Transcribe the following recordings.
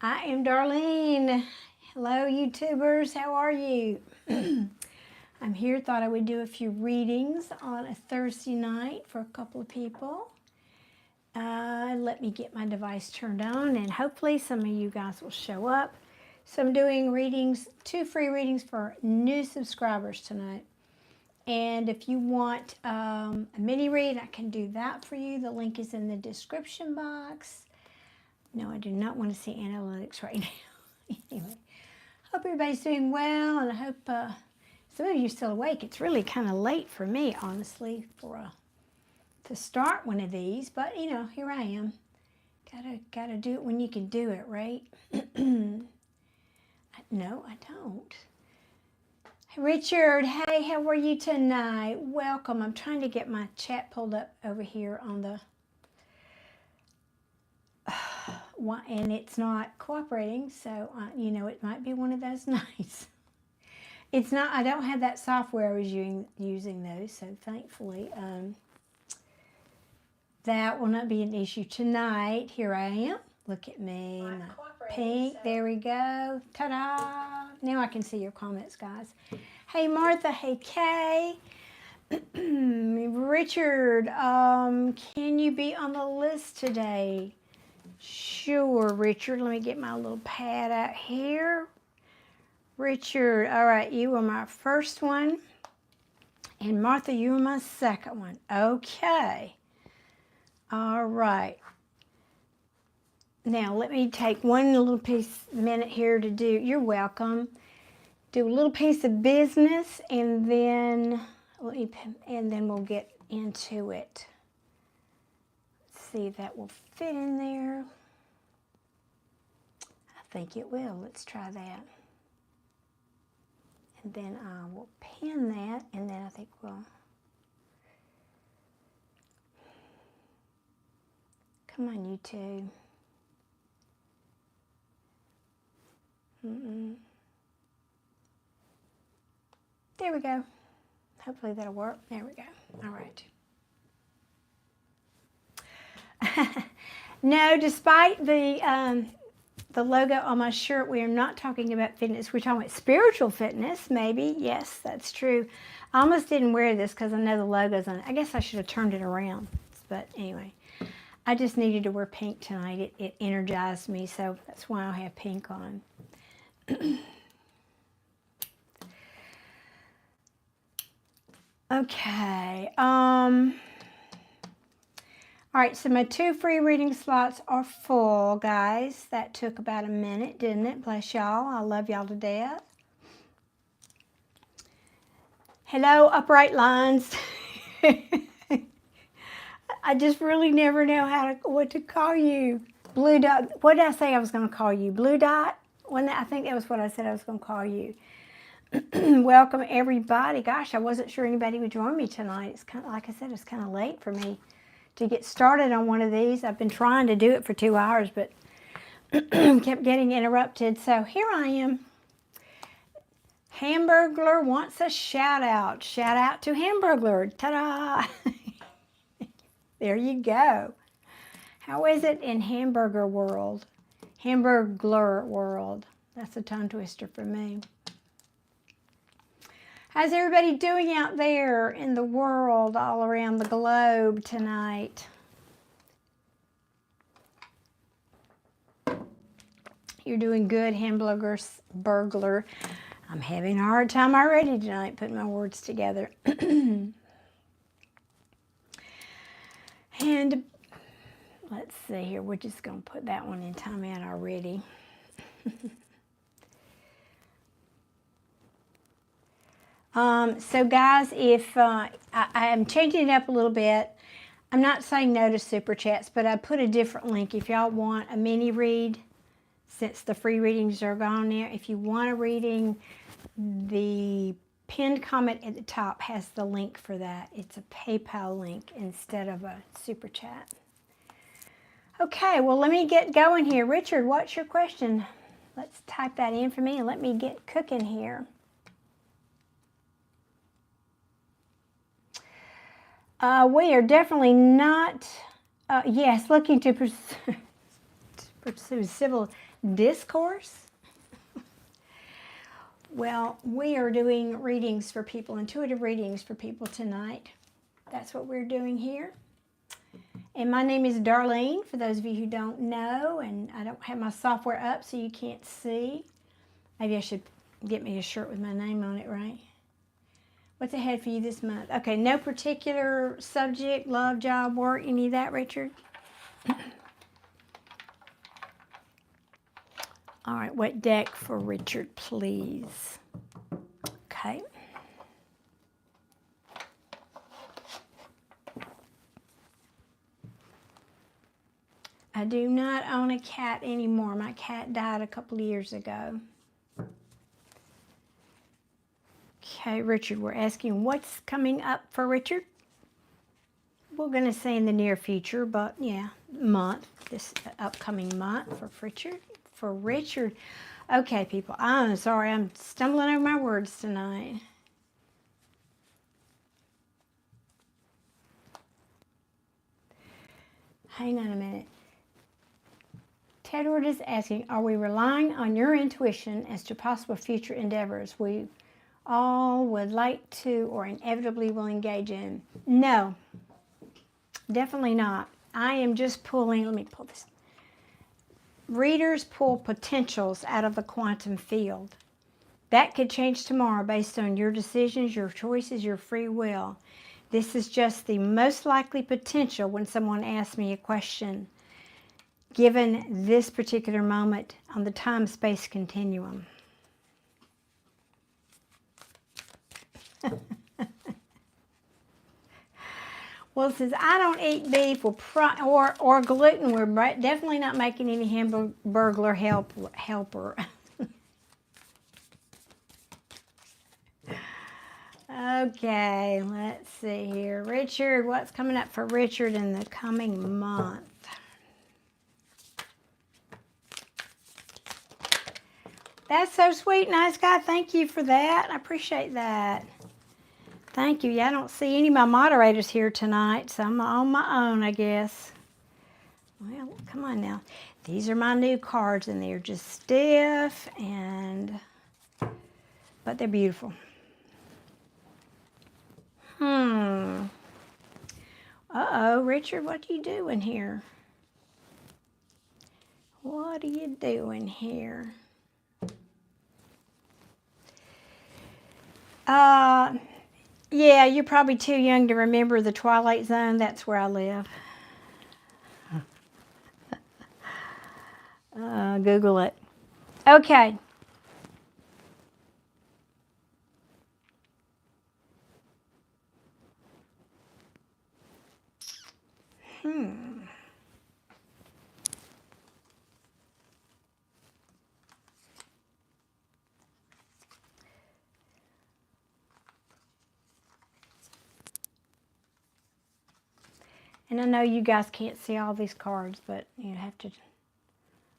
I am Darlene. Hello, YouTubers. How are you? I'm here. Thought I would do a few readings on a Thursday night for a couple of people. Let me get my device turned on, and hopefully some of you guys will show up. So I'm doing readings, 2 free readings for new subscribers tonight. And if you want a mini read, I can do that for you. The link is in the description box. No, I do not want to see analytics right now. Anyway, hope everybody's doing well, and I hope some of you are still awake. It's really kind of late for me, honestly, to start one of these. But you know, here I am. Gotta do it when you can do it, right? No, I don't. Hey, Richard, hey, how are you tonight? Welcome. I'm trying to get my chat pulled up over here on the. And it's not cooperating, so you know, it might be one of those nights. It's not. I don't have that software I was using those, so thankfully that will not be an issue tonight. Here I am. Look at me, my pink. There we go. Ta-da! Now I can see your comments, guys. Hey, Martha. Hey, Kay. Richard, can you be on the list today? Sure, Richard. Let me get my little pad out here. Richard, all right, you were my first one. And Martha, you were my second one. Okay. All right. Now, let me take one little minute here to do, you're welcome. Do a little piece of business, and then we'll get into it. See if that will fit in there. I think it will. Let's try that. And then I will pin that, and then I think we'll. Come on, YouTube. There we go. Hopefully that'll work. There we go. All right. No, despite the logo on my shirt, we are not talking about fitness. We're talking about spiritual fitness, maybe. Yes, that's true. I almost didn't wear this because I know the logo's on it. I guess I should have turned it around. But anyway, I just needed to wear pink tonight. It energized me, so that's why I have pink on. Okay. All right, so my 2 free reading slots are full, guys. That took about a minute, didn't it? Bless y'all. I love y'all to death. Hello, upright lines. I just really never know what to call you. Blue dot. What did I say I was going to call you? Blue dot? I think that was what I said I was going to call you. Welcome, everybody. Gosh, I wasn't sure anybody would join me tonight. It's kind of, like I said, it's kind of late for me to get started on one of these. I've been trying to do it for 2 hours, but kept getting interrupted. So here I am. Hamburglar wants a shout out. Shout out to Hamburglar. Ta-da! There you go. How is it in hamburger world? Hamburglar world. That's a tongue twister for me. How's everybody doing out there in the world, all around the globe tonight? You're doing good, Hamburglar. I'm having a hard time already tonight putting my words together. And let's see here. We're just going to put that one in timeout already. So guys, if I am changing it up a little bit, I'm not saying no to super chats, but I put a different link. If y'all want a mini read, since the free readings are gone now, if you want a reading, the pinned comment at the top has the link for that. It's a PayPal link instead of a super chat. Okay, well, let me get going here. Richard, what's your question? Let's type that in for me and let me get cooking here. We are definitely not, yes, looking to pursue civil discourse? Well, we are doing readings for people, intuitive readings for people tonight. That's what we're doing here. And my name is Darlene, for those of you who don't know, and I don't have my software up so you can't see. Maybe I should get me a shirt with my name on it, right? What's ahead for you this month? Okay, no particular subject, love, job, work, any of that, Richard? All right, what deck for Richard, please? Okay. I do not own a cat anymore. My cat died a couple of years ago. Okay, Richard, we're asking what's coming up for Richard? We're going to say in the near future, but yeah, month, this upcoming month for Richard. For Richard. Okay, people, I'm sorry, I'm stumbling over my words tonight. Hang on a minute. Tedward is asking, are we relying on your intuition as to possible future endeavors we all would like to or inevitably will engage in? No, definitely not. I am just pulling, let me pull this. Readers pull potentials out of the quantum field. That could change tomorrow based on your decisions, your choices, your free will. This is just the most likely potential when someone asks me a question, given this particular moment on the time-space continuum. Well, since I don't eat beef or gluten, we're definitely not making any Hamburglar helper. Okay, let's see here. Richard, what's coming up for Richard in the coming month? That's so sweet, nice guy. Thank you for that. I appreciate that. Thank you. Yeah, I don't see any of my moderators here tonight, so I'm on my own, I guess. Well, come on now. These are my new cards, and they're just stiff, but they're beautiful. Uh-oh, Richard, what are you doing here? What are you doing here? Yeah, you're probably too young to remember the Twilight Zone. That's where I live. Google it. Okay. And I know you guys can't see all these cards, but you have to,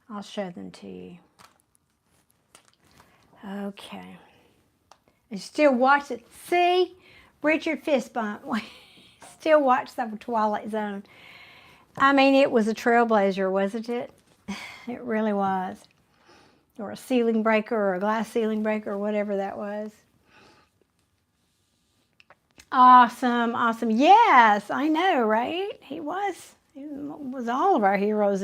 I'll show them to you. Okay. And still watch it. See? Richard fist bump. Still watch the Twilight Zone. I mean, it was a trailblazer, wasn't it? It really was. Or a ceiling breaker or a glass ceiling breaker or whatever that was. Awesome, awesome. Yes, I know, right? He was all of our heroes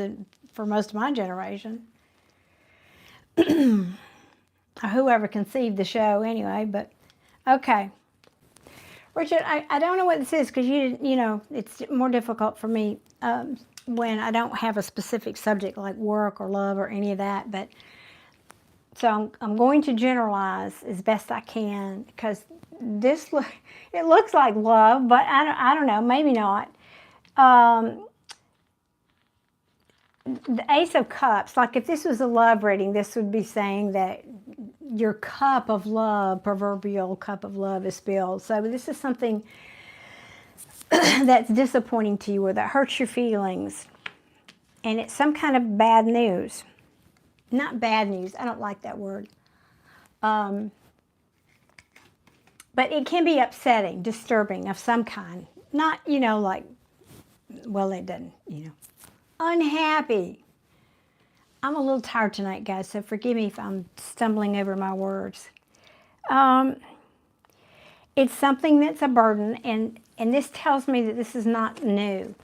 for most of my generation. Whoever conceived the show anyway, but okay. Richard, I don't know what this is because you know, it's more difficult for me when I don't have a specific subject like work or love or any of that, but so I'm going to generalize as best I can because it looks like love, but I don't know, maybe not. The Ace of Cups, like if this was a love reading, this would be saying that your cup of love, proverbial cup of love is spilled. So this is something that's disappointing to you or that hurts your feelings. And it's some kind of bad news. Not bad news, I don't like that word. But it can be upsetting, disturbing of some kind. Not, you know, like, well, it doesn't, you know. Unhappy. I'm a little tired tonight, guys, so forgive me if I'm stumbling over my words. It's something that's a burden, and this tells me that this is not new.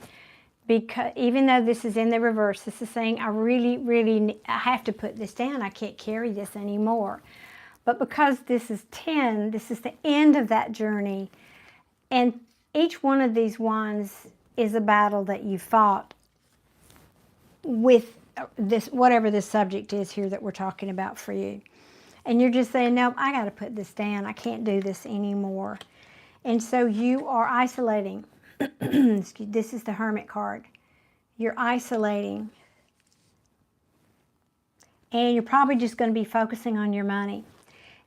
Because even though this is in the reverse, this is saying I really I have to put this down. I can't carry this anymore. But because this is 10, this is the end of that journey. And each one of these wands is a battle that you fought with this, whatever the subject is here that we're talking about for you. And you're just saying, nope, I got to put this down. I can't do this anymore. And so you are isolating. This is the Hermit card. You're isolating. And you're probably just going to be focusing on your money.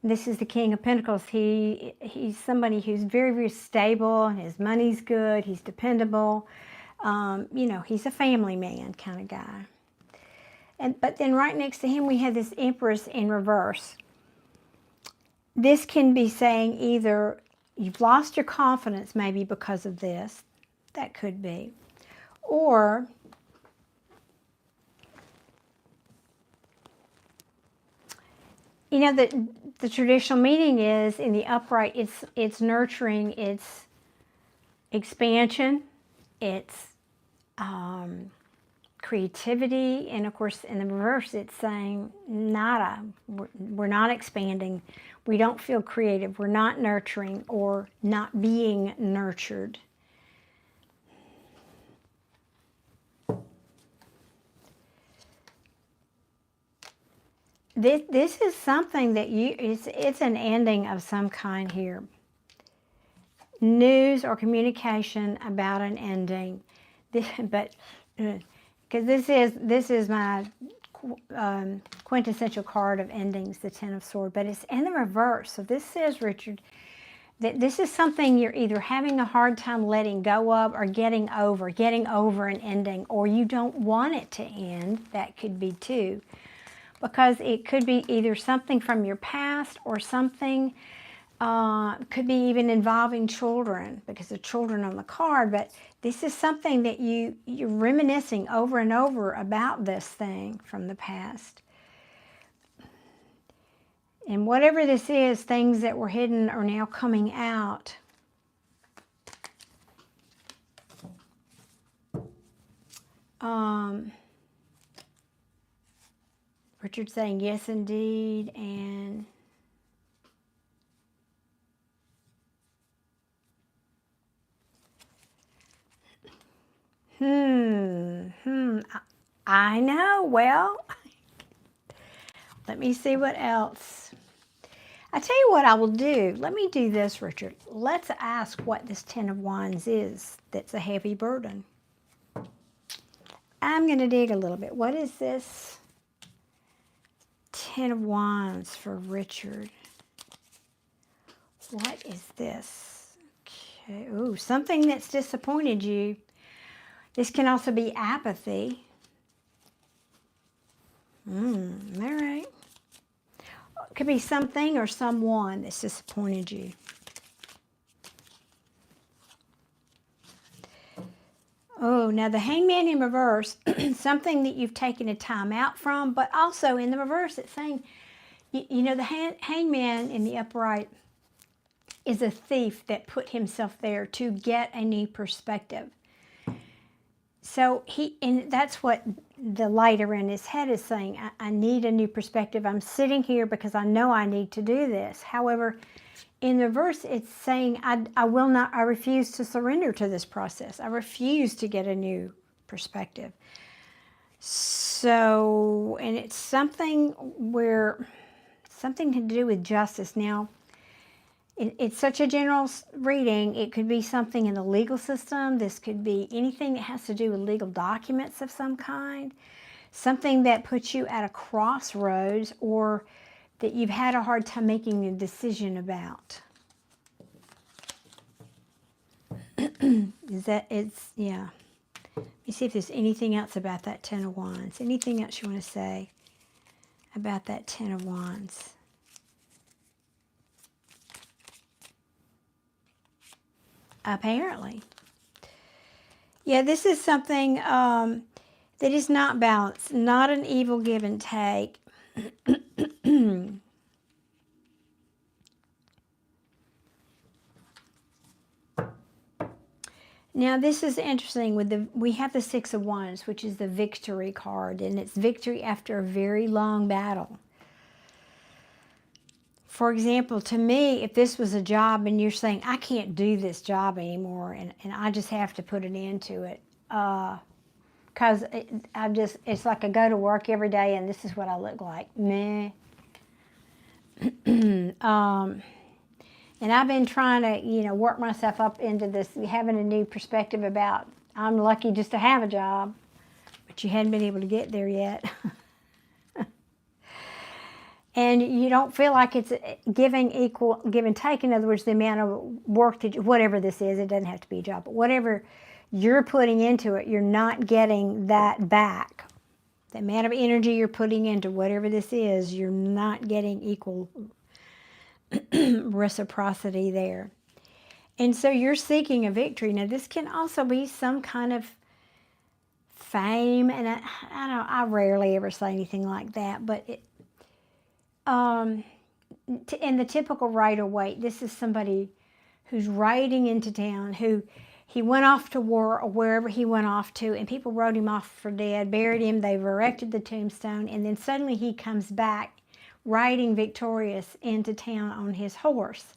This is the King of Pentacles. He's somebody who's very stable. His money's good. He's dependable. You know, he's a family man kind of guy. But then right next to him, we have this Empress in reverse. This can be saying either you've lost your confidence maybe because of this. That could be. Or you know, the traditional meaning is in the upright, it's nurturing, it's expansion, it's creativity, and of course in the reverse it's saying nada. We're not expanding. We don't feel creative. We're not nurturing or not being nurtured. This is something that it's an ending of some kind here. News or communication about an ending. But because this is my quintessential card of endings, the Ten of Swords, but it's in the reverse. So this says, Richard, that this is something you're either having a hard time letting go of or getting over an ending, or you don't want it to end. That could be too. Because it could be either something from your past or something, could be even involving children, because the children on the card, but this is something that you're reminiscing over and over about this thing from the past. And whatever this is, things that were hidden are now coming out. Richard's saying yes, indeed, and I know. Well, let me see what else. I tell you what I will do. Let me do this, Richard. Let's ask what this Ten of Wands is that's a heavy burden. I'm going to dig a little bit. What is this Ten of Wands for Richard? What is this? Okay. Ooh, something that's disappointed you. This can also be apathy. All right. It could be something or someone that's disappointed you. Oh, now the Hangman in reverse, something that you've taken a time out from, but also in the reverse, it's saying, you know, the Hangman in the upright is a thief that put himself there to get a new perspective. So and that's what the light around his head is saying. I need a new perspective. I'm sitting here because I know I need to do this. However, in the verse, it's saying, I refuse to surrender to this process. I refuse to get a new perspective. So, and it's something to do with justice. Now, it's such a general reading. It could be something in the legal system. This could be anything that has to do with legal documents of some kind. Something that puts you at a crossroads or that you've had a hard time making a decision about. Yeah. Let me see if there's anything else about that Ten of Wands. Anything else you want to say about that Ten of Wands? Apparently. Yeah, this is something that is not balanced, not an evil give and take. Now this is interesting. We have the Six of Wands, which is the victory card, and it's victory after a very long battle. For example, to me, if this was a job and you're saying, I can't do this job anymore and I just have to put an end to it, because it's like I go to work every day and this is what I look like. Meh. And I've been trying to, work myself up into this, having a new perspective about, I'm lucky just to have a job, but you hadn't been able to get there yet. And you don't feel like it's giving and take. In other words, the amount of work that, whatever this is, it doesn't have to be a job, but whatever you're putting into it, you're not getting that back. The amount of energy you're putting into whatever this is, you're not getting equal reciprocity there. And so you're seeking a victory. Now this can also be some kind of fame, and I rarely ever say anything like that, but in the typical Rider-Waite, this is somebody who's riding into town, who he went off to war or wherever he went off to, and people wrote him off for dead, buried him, they've erected the tombstone, and then suddenly he comes back riding victorious into town on his horse.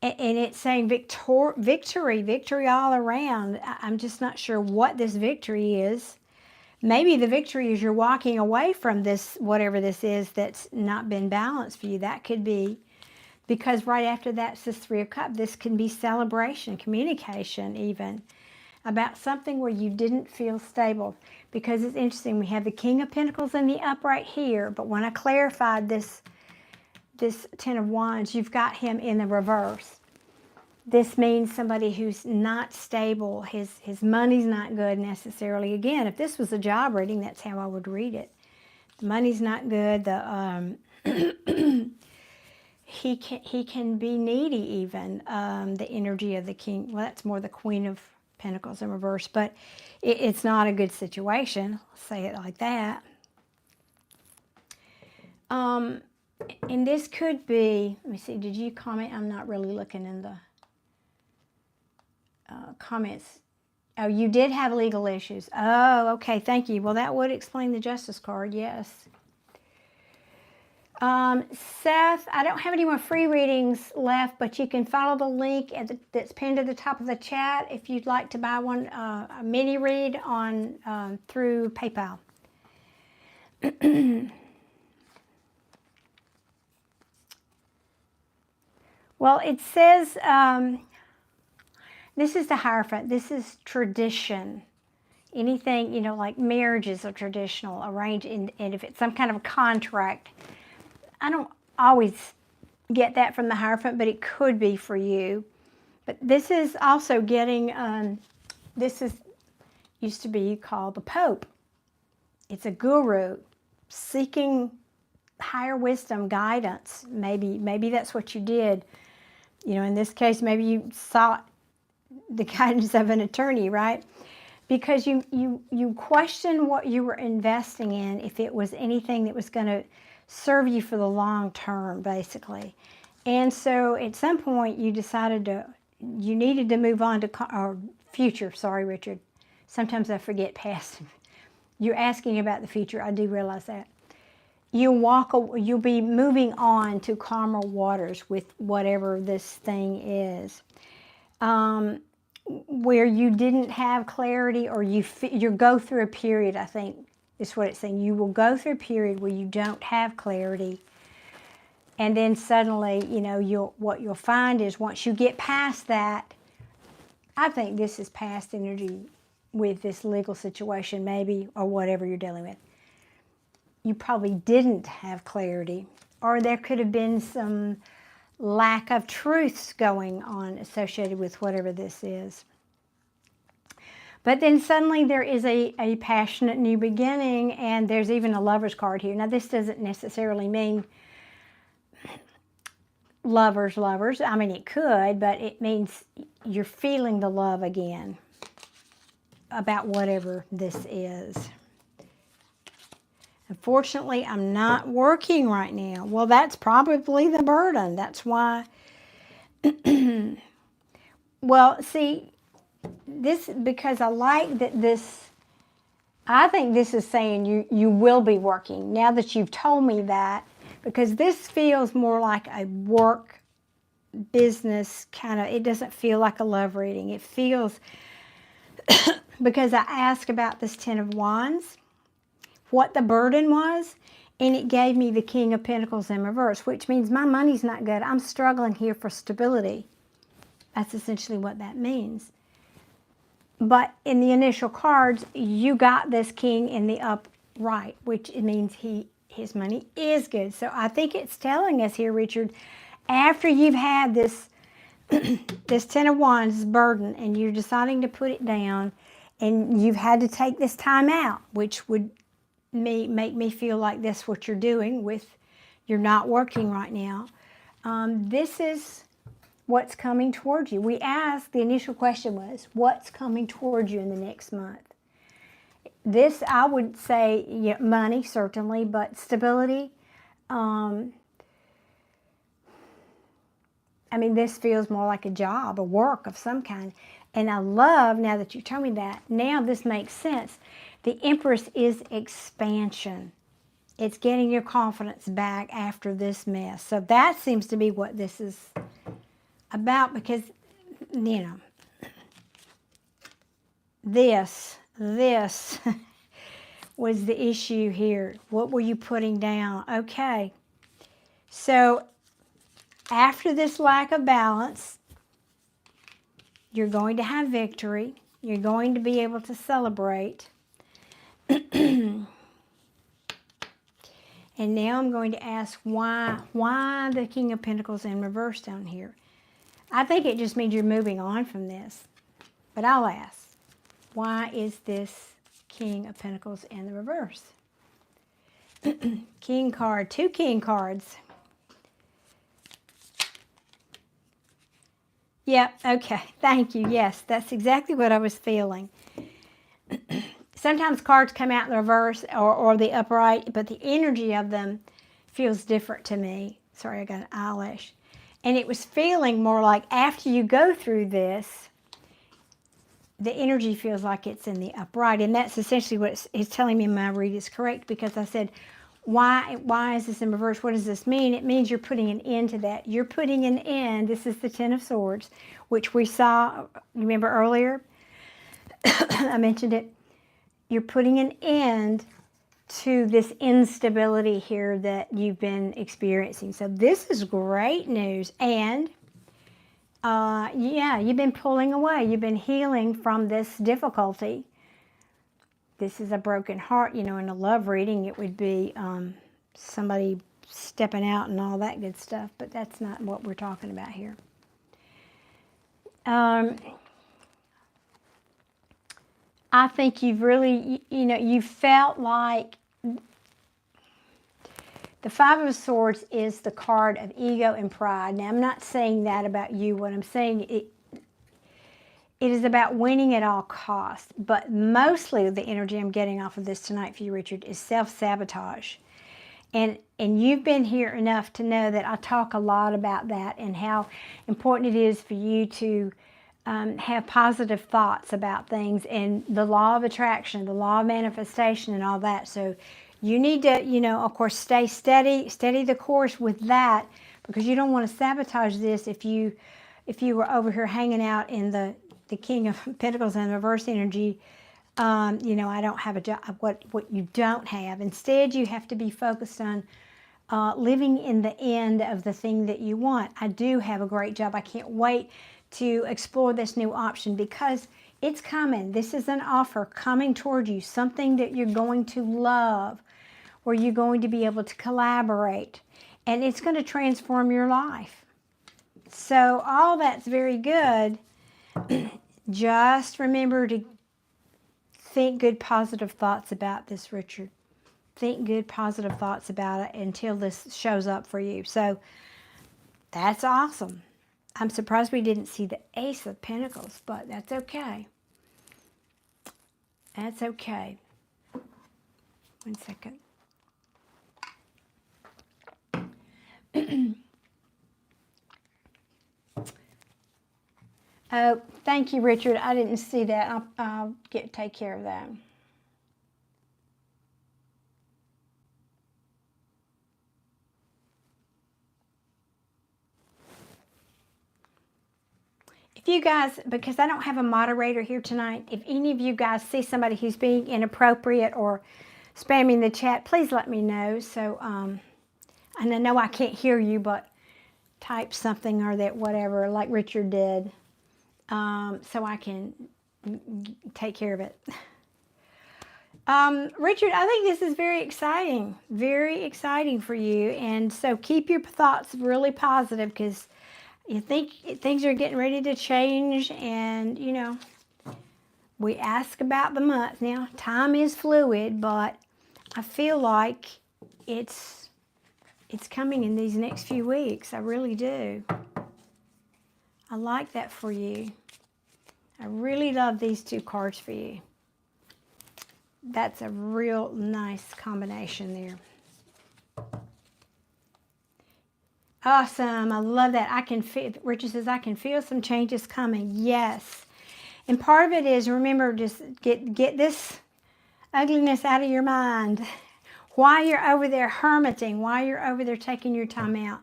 And it's saying victory all around. I'm just not sure what this victory is. Maybe the victory is you're walking away from this, whatever this is, that's not been balanced for you. That could be, because right after that's this Three of Cups. This can be celebration, communication even, about something where you didn't feel stable. Because it's interesting, we have the King of Pentacles in the upright here, but when I clarified this Ten of Wands, you've got him in the reverse. This means somebody who's not stable. His money's not good necessarily. Again, if this was a job reading, that's how I would read it. The money's not good. He can be needy even. The energy of the King. Well, that's more the Queen of Pentacles in reverse, but it's not a good situation. Let's say it like that. And this could be. Let me see. Did you comment? I'm not really looking in the comments. Oh, you did have legal issues. Oh, okay, thank you. Well, that would explain the Justice card, yes. Seth, I don't have any more free readings left, but you can follow the link that's pinned at the top of the chat if you'd like to buy one, a mini read on through PayPal. Well, it says, this is the Hierophant. This is tradition. Anything, like marriages are traditional, arranged, and if it's some kind of a contract. I don't always get that from the Hierophant, but it could be for you. But this is also getting, used to be called the Pope. It's a guru seeking higher wisdom, guidance. Maybe that's what you did. In this case, maybe you sought the guidance of an attorney, right? Because you question what you were investing in, if it was anything that was going to serve you for the long term, basically. And so at some point you decided you needed to move on to, or future, sorry, Richard. Sometimes I forget past. You're asking about the future, I do realize that. You'll be moving on to calmer waters with whatever this thing is. Where you didn't have clarity, or you go through a period, I think is what it's saying. You will go through a period where you don't have clarity, and then suddenly, what you'll find is once you get past that, I think this is past energy with this legal situation maybe, or whatever you're dealing with. You probably didn't have clarity, or there could have been some lack of truths going on associated with whatever this is. But then suddenly there is a passionate new beginning, and there's even a Lover's card here. Now this doesn't necessarily mean lovers. I mean, it could, but it means you're feeling the love again about whatever this is. Unfortunately, I'm not working right now. Well, that's probably the burden. That's why. Well, see, this, because I like that this, I think this is saying you will be working now that you've told me that, because this feels more like a work business kind of, it doesn't feel like a love reading. It feels, because I asked about this Ten of Wands, what the burden was, and it gave me the King of Pentacles in reverse, which means my money's not good. I'm struggling here for stability. That's essentially what that means. But in the initial cards, you got this King in the upright, which means his money is good. So I think it's telling us here, Richard, after you've had this this Ten of Wands burden and you're deciding to put it down, and you've had to take this time out, which would make me feel like that's what you're doing with, you're not working right now. This is what's coming towards you. We asked, the initial question was, what's coming towards you in the next month? This, I would say, yeah, money, certainly, but stability. I mean, this feels more like a job, a work of some kind. And I love, now that you told me that, now this makes sense. The Empress is expansion. It's getting your confidence back after this mess. So that seems to be what this is about, because, you know, this was the issue here. What were you putting down? Okay. So after this lack of balance, you're going to have victory. You're going to be able to celebrate. And now I'm going to ask why the King of Pentacles in reverse down here. I think it just means you're moving on from this. But I'll ask, why is this King of Pentacles in the reverse? King card, 2 King cards. Yep, okay, thank you. Yes, that's exactly what I was feeling. Sometimes cards come out in the reverse or the upright, but the energy of them feels different to me. Sorry, I got an eyelash. And it was feeling more like after you go through this, the energy feels like it's in the upright. And that's essentially what it's telling me my read is correct, because I said, why is this in reverse? What does this mean? It means you're putting an end to that. You're putting an end. This is the Ten of Swords, which we saw, remember earlier? I mentioned it. You're putting an end to this instability here that you've been experiencing. So this is great news. And yeah, you've been pulling away. You've been healing from this difficulty. This is a broken heart. You know, in a love reading, it would be somebody stepping out and all that good stuff. But that's not what we're talking about here. I think you've really, you know, you felt like the Five of Swords is the card of ego and pride. Now, I'm not saying that about you. What I'm saying, it is about winning at all costs. But mostly the energy I'm getting off of this tonight for you, Richard, is self-sabotage. And you've been here enough to know that I talk a lot about that and how important it is for you to have positive thoughts about things and the law of attraction, the law of manifestation and all that. So you need to, you know, of course, stay steady the course with that, because you don't want to sabotage this if you were over here hanging out in the King of Pentacles and reverse energy. You know, I don't have a job, what you don't have. Instead, you have to be focused on living in the end of the thing that you want. I do have a great job. I can't wait to explore this new option, because it's coming. This is an offer coming toward you, something that you're going to love, where you're going to be able to collaborate, and it's going to transform your life. So all that's very good. Just remember to think good, positive thoughts about this, Richard. Think good, positive thoughts about it until this shows up for you. So that's awesome. I'm surprised we didn't see the Ace of Pentacles, but that's okay. That's okay. One second. Oh, thank you, Richard. I didn't see that. I'll take care of that. If you guys, because I don't have a moderator here tonight, if any of you guys see somebody who's being inappropriate or spamming the chat, please let me know. So, and I know I can't hear you, but type something or that whatever, like Richard did, so I can take care of it. Richard, I think this is very exciting for you. And so keep your thoughts really positive, because you think things are getting ready to change. And, you know, we ask about the month. Now, time is fluid, but I feel like it's coming in these next few weeks. I really do. I like that for you. I really love these two cards for you. That's a real nice combination there. Awesome. I love that. I can feel, Richard says, I can feel some changes coming. Yes. And part of it is, remember, just get this ugliness out of your mind. While you're over there hermiting, while you're over there taking your time out,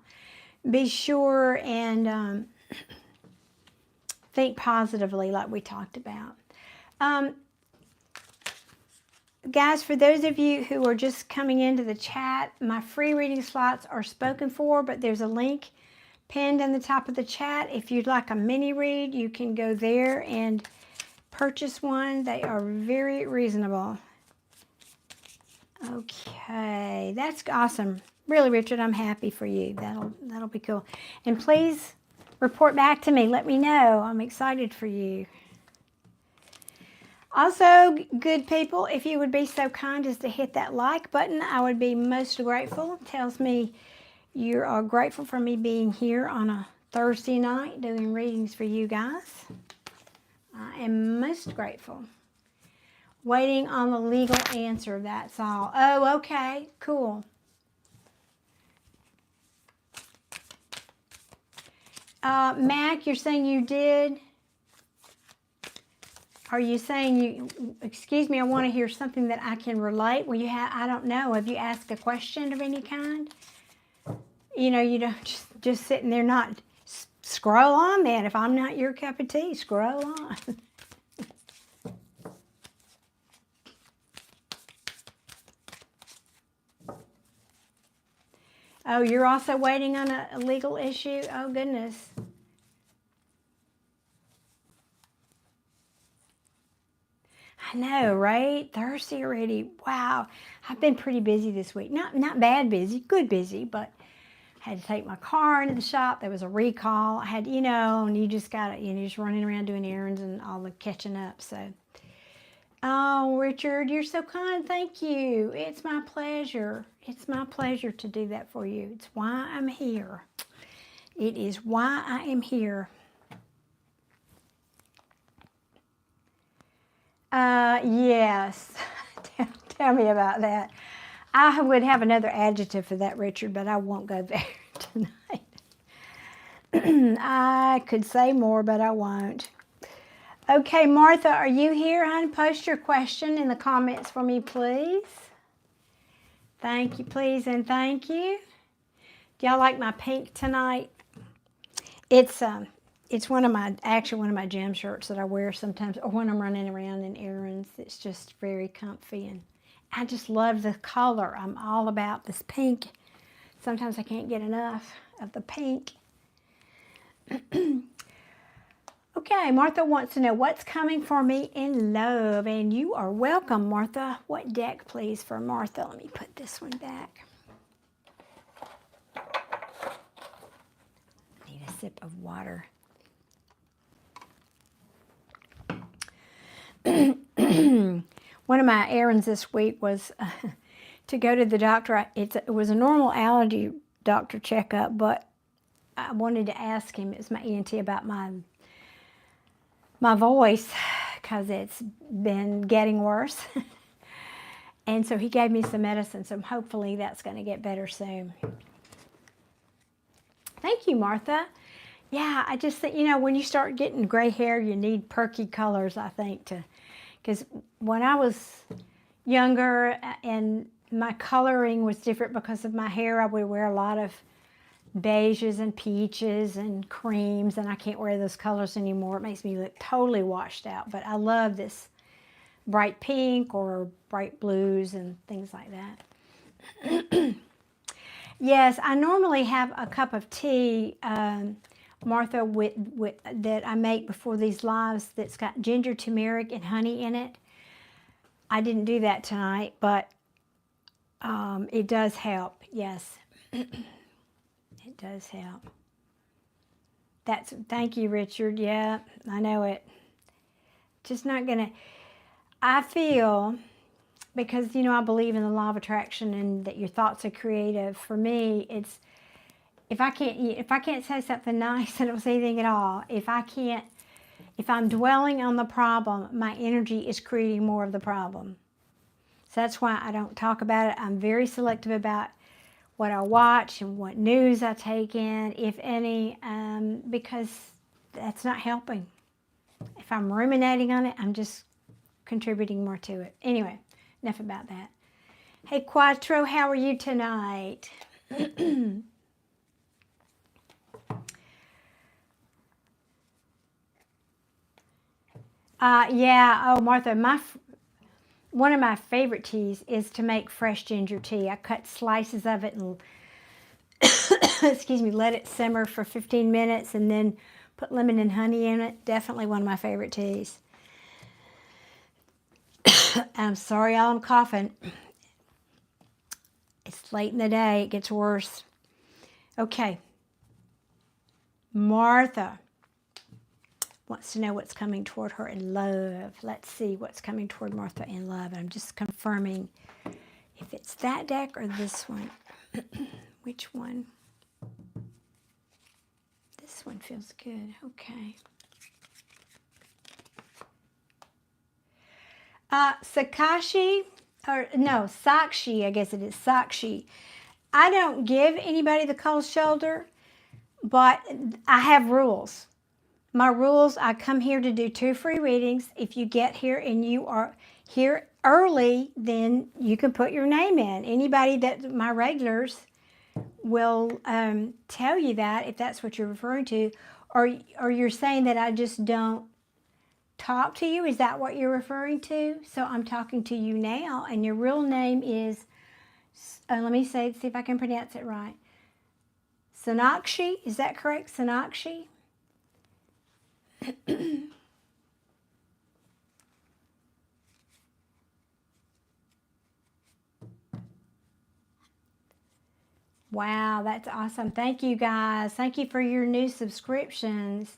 be sure and think positively like we talked about. Guys, for those of you who are just coming into the chat, my free reading slots are spoken for, but there's a link pinned in the top of the chat. If you'd like a mini read, you can go there and purchase one. They are very reasonable. Okay, that's awesome. Really, Richard, I'm happy for you. That'll be cool. And please report back to me. Let me know. I'm excited for you. Also, good people, if you would be so kind as to hit that like button, I would be most grateful. It tells me you are grateful for me being here on a Thursday night doing readings for you guys. I am most grateful. Waiting on the legal answer, that's all. Oh, okay, cool. Mac, you're saying you did? Are you saying you, excuse me, I want to hear something that I can relate? Well, I don't know. Have you asked a question of any kind? You know, you don't just sitting there not, scroll on then. If I'm not your cup of tea, scroll on. Oh, you're also waiting on a legal issue? Oh, goodness. I know, right? Thursday already. Wow. I've been pretty busy this week. Not bad busy, good busy, but I had to take my car into the shop. There was a recall. I had, you know, and you just just running around doing errands and all the catching up. So, oh, Richard, you're so kind. Thank you. It's my pleasure. It's my pleasure to do that for you. It's why I'm here. It is why I am here. Yes. Tell me about that. I would have another adjective for that, Richard, but I won't go there tonight. I could say more, but I won't. Okay, Martha, are you here, hon? Post your question in the comments for me, please. Thank you, please, and thank you. Do y'all like my pink tonight? It's one of my gym shirts that I wear sometimes, or when I'm running around in errands. It's just very comfy, and I just love the color. I'm all about this pink. Sometimes I can't get enough of the pink. Okay, Martha wants to know what's coming for me in love, and you are welcome, Martha. What deck, please, for Martha? Let me put this one back. Need a sip of water. One of my errands this week was to go to the doctor. It was a normal allergy doctor checkup, but I wanted to ask him, it's my ENT, about my voice, because it's been getting worse. And so he gave me some medicine, so hopefully that's going to get better soon. Thank you, Martha. Yeah, I just think, when you start getting gray hair, you need perky colors, I think, because when I was younger and my coloring was different because of my hair, I would wear a lot of beiges and peaches and creams, and I can't wear those colors anymore. It makes me look totally washed out, but I love this bright pink or bright blues and things like that. Yes, I normally have a cup of tea, Martha, that I make before these lives that's got ginger, turmeric, and honey in it. I didn't do that tonight, but it does help. Yes, it does help. Thank you, Richard. Yeah, I know it. Just not gonna. I feel, because I believe in the law of attraction and that your thoughts are creative. For me, it's if I can't say something nice, I don't say anything at all. If I'm dwelling on the problem, my energy is creating more of the problem. So that's why I don't talk about it. I'm very selective about what I watch and what news I take in, if any, because that's not helping. If I'm ruminating on it, I'm just contributing more to it. Anyway, enough about that. Hey, Quattro, how are you tonight? Yeah. Oh, Martha, one of my favorite teas is to make fresh ginger tea. I cut slices of it and excuse me, let it simmer for 15 minutes and then put lemon and honey in it. Definitely one of my favorite teas. I'm sorry, I'm coughing. It's late in the day. It gets worse. Okay. Martha wants to know what's coming toward her in love. Let's see what's coming toward Martha in love. I'm just confirming if it's that deck or this one. Which one? This one feels good. Okay. Sakshi, or no, Sakshi, I guess it is Sakshi. I don't give anybody the cold shoulder, but I have rules. My rules, I come here to do 2 free readings. If you get here and you are here early, then you can put your name in. Anybody that my regulars will tell you that, if that's what you're referring to, or you're saying that I just don't talk to you. Is that what you're referring to? So I'm talking to you now, and your real name is, let me see if I can pronounce it right. Sonakshi, is that correct? Sonakshi? Wow, that's awesome. Thank you, guys. Thank you for your new subscriptions.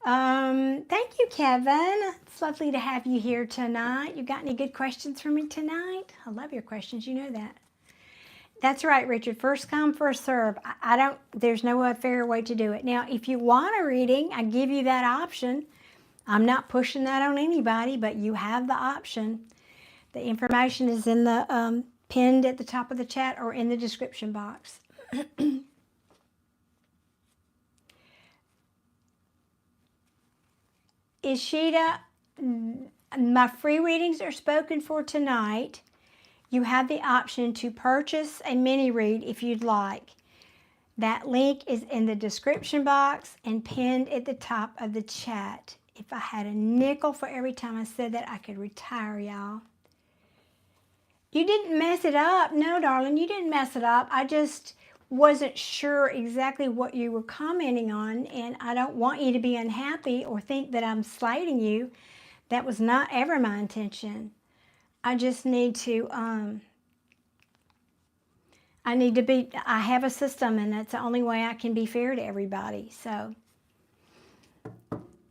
Thank you, Kevin. It's lovely to have you here tonight. You got any good questions for me tonight? I love your questions. You know that. That's right, Richard. First come, first serve. There's no fair way to do it. Now, if you want a reading, I give you that option. I'm not pushing that on anybody, but you have the option. The information is in the pinned at the top of the chat or in the description box. Ishida, my free readings are spoken for tonight. You have the option to purchase a mini read if you'd like. That link is in the description box and pinned at the top of the chat. If I had a nickel for every time I said that, I could retire, y'all. You didn't mess it up. No, darling, you didn't mess it up. I just wasn't sure exactly what you were commenting on, and I don't want you to be unhappy or think that I'm slighting you. That was not ever my intention. I just need to, I have a system, and that's the only way I can be fair to everybody. So,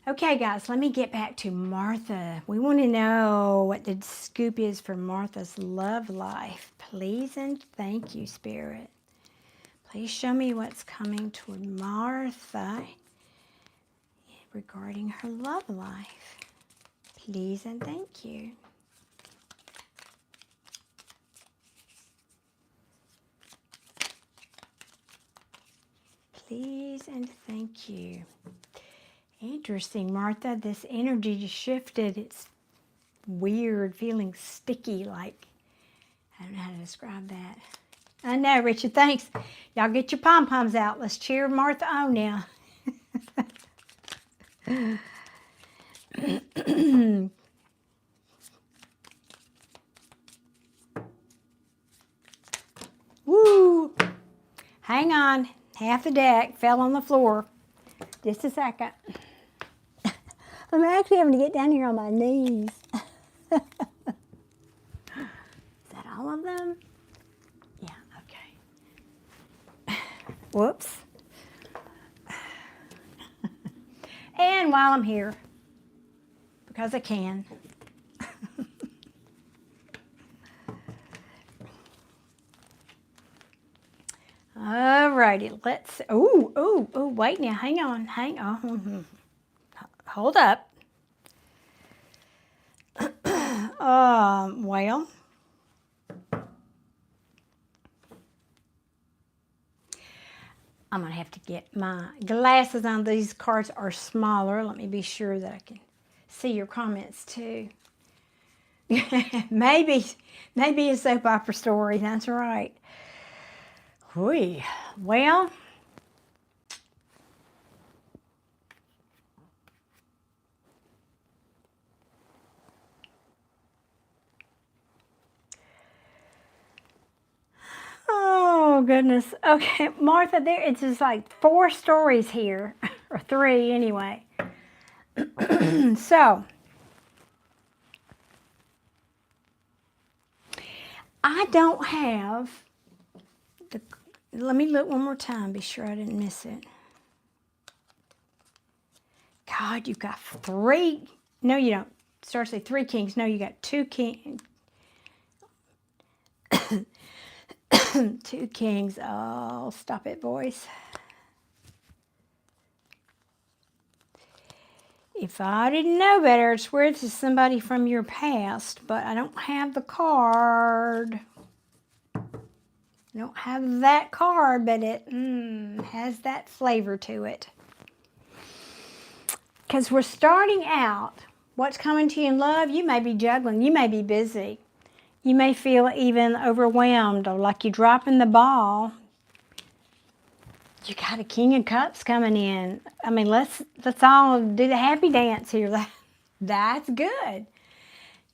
okay, guys, let me get back to Martha. We want to know what the scoop is for Martha's love life. Please and thank you, Spirit. Please show me what's coming toward Martha regarding her love life. Please and thank you. Please and thank you. Interesting, Martha. This energy just shifted. It's weird, feeling sticky, like, I don't know how to describe that. I know, Richard, thanks. Y'all get your pom-poms out. Let's cheer Martha on now. Woo! Hang on. Half the deck fell on the floor. Just a second. I'm actually having to get down here on my knees. Is that all of them? Yeah, okay. Whoops. And while I'm here, because I can. Alrighty, let's, wait now, hang on. Hold up. Well, I'm going to have to get my glasses on. These cards are smaller. Let me be sure that I can see your comments too. maybe a soap opera story, that's right. Whee. Well, oh goodness. Okay, Martha, it's just like 4 stories here, or 3 anyway. So, I don't have the, let me look one more time, be sure I didn't miss it. God, you've got 3, no you don't, start to say 3 kings, no you got 2 kings. 2 kings, oh stop it boys. If I didn't know better, I'd swear this is somebody from your past, but I don't have the card. I don't have that card, but it has that flavor to it. Because we're starting out, what's coming to you in love, you may be juggling, you may be busy. You may feel even overwhelmed or like you're dropping the ball. You got a King of Cups coming in. I mean, let's all do the happy dance here. That's good.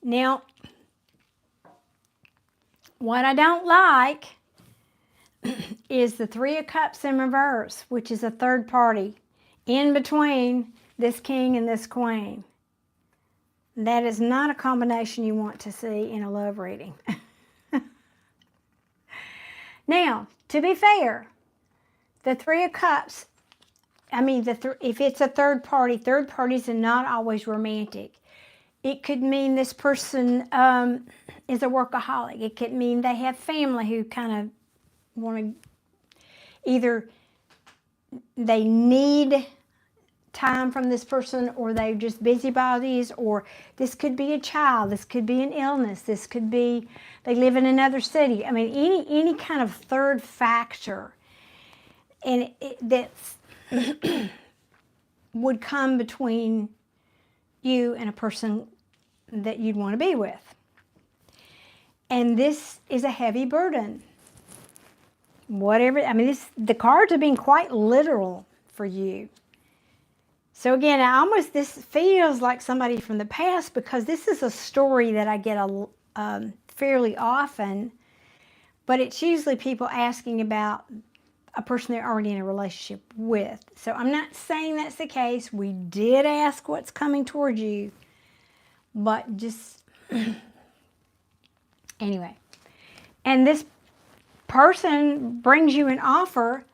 Now, what I don't like is the 3 of Cups in reverse, which is a third party in between this king and this queen. That is not a combination you want to see in a love reading. Now, to be fair, the 3 of Cups, I mean, if it's a third parties are not always romantic. It could mean this person is a workaholic. It could mean they have family who kind of want to, either they need time from this person or they're just busybodies, or this could be a child, this could be an illness, this could be they live in another city. I mean, any kind of third factor. And that's would come between you and a person that you'd want to be with. And this is a heavy burden. Whatever, I mean, the cards are being quite literal for you. So again, this feels like somebody from the past, because this is a story that I get fairly often, but it's usually people asking about a person they're already in a relationship with. So I'm not saying that's the case. We did ask what's coming towards you, but just anyway. And this person brings you an offer.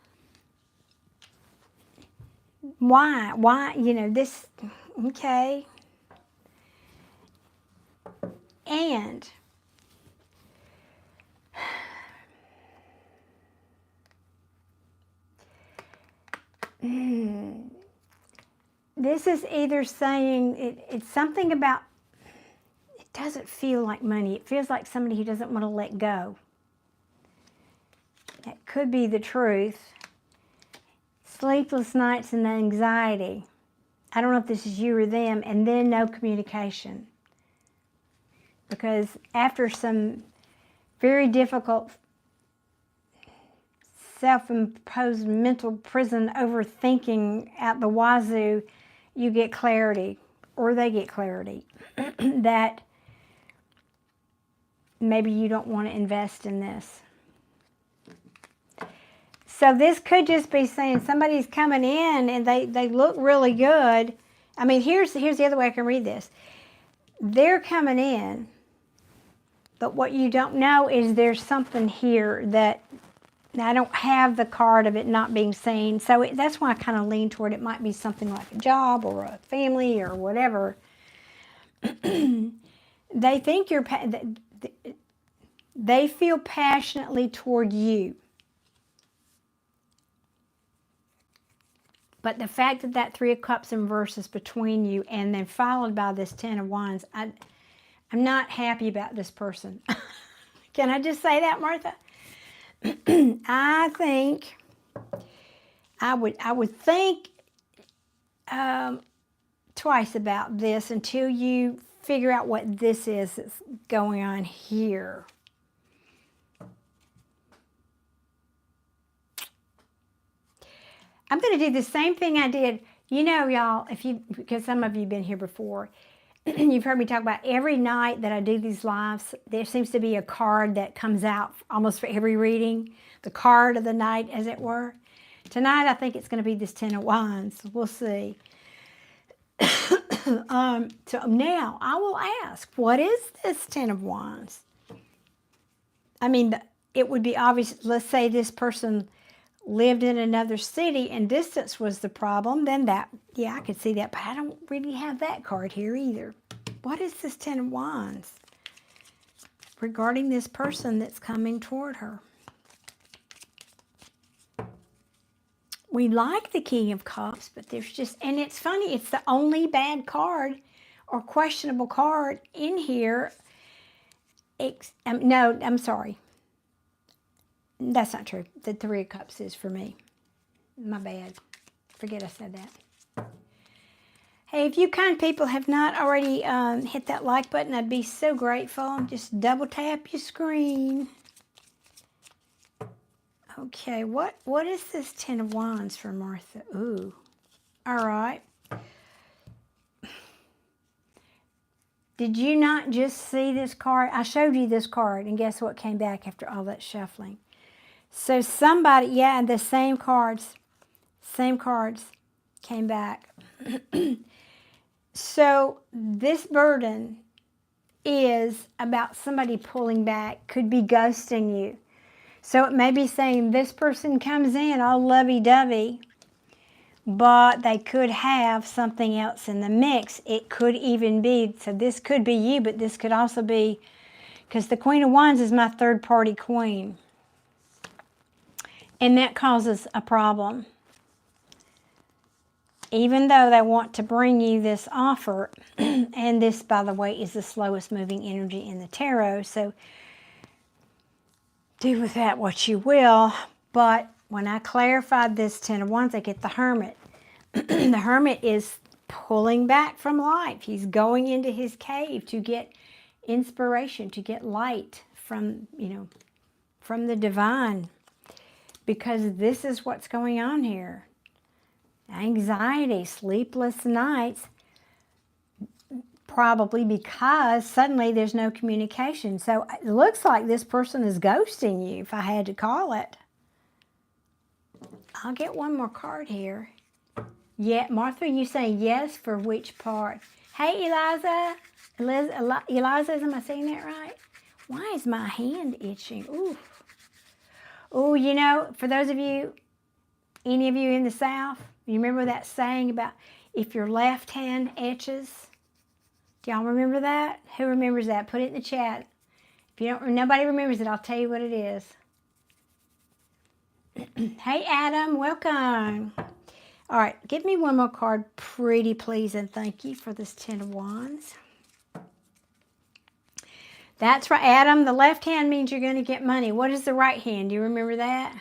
Why, you know, this, okay. And this is either saying it's something about, it doesn't feel like money. It feels like somebody who doesn't want to let go. That could be the truth. It's sleepless nights and anxiety. I don't know if this is you or them, and then no communication. Because after some very difficult self-imposed mental prison overthinking at the wazoo, you get clarity, or they get clarity, that maybe you don't want to invest in this. So this could just be saying somebody's coming in and they look really good. I mean, here's the other way I can read this. They're coming in, but what you don't know is there's something here that, now I don't have the card of it not being seen, so that's why I kind of lean toward it might be something like a job or a family or whatever. They think they feel passionately toward you. But the fact that that Three of Cups in reverse is between you and then followed by this Ten of Wands, I'm not happy about this person. Can I just say that, Martha? I think I would think twice about this until you figure out what this is that's going on here. I'm going to do the same thing I did. You know, y'all, because some of you have been here before, you've heard me talk about every night that I do these lives, there seems to be a card that comes out almost for every reading, the card of the night, as it were. Tonight, I think it's going to be this Ten of Wands. We'll see. So now, I will ask, what is this Ten of Wands? I mean, it would be obvious, let's say this person lived in another city and distance was the problem, then that, yeah, I could see that, but I don't really have that card here either. What is this Ten of Wands regarding this person that's coming toward her? We like the King of Cups, but there's just, and it's funny, it's the only bad card or questionable card in here. No, I'm sorry. That's not true. The Three of Cups is for me. My bad. Forget I said that. Hey, if you kind people have not already hit that like button, I'd be so grateful. Just double tap your screen. Okay, what is this Ten of Wands for Martha? Ooh. All right. Did you not just see this card? I showed you this card, and guess what came back after all that shuffling? So somebody, yeah, and the same cards came back. So this burden is about somebody pulling back, could be ghosting you. So it may be saying this person comes in all lovey-dovey, but they could have something else in the mix. It could even be, so this could be you, but this could also be, because the Queen of Wands is my third-party queen. And that causes a problem. Even though they want to bring you this offer, and this, by the way, is the slowest moving energy in the tarot, so do with that what you will. But when I clarified this Ten of Wands, I get the Hermit. The Hermit is pulling back from life. He's going into his cave to get inspiration, to get light from, from the divine. Because this is what's going on here. Anxiety, sleepless nights, probably because suddenly there's no communication. So it looks like this person is ghosting you, if I had to call it. I'll get one more card here. Yeah, Martha, you say yes for which part? Hey, Eliza. Eliza, am I saying that right? Why is my hand itching? Ooh. Oh, for those of you, any of you in the South, you remember that saying about if your left hand itches? Do y'all remember that? Who remembers that? Put it in the chat. If you don't, nobody remembers it, I'll tell you what it is. Hey, Adam, welcome. All right, give me one more card, pretty please, and thank you for this Ten of Wands. That's right, Adam. The left hand means you're going to get money. What is the right hand? Do you remember that?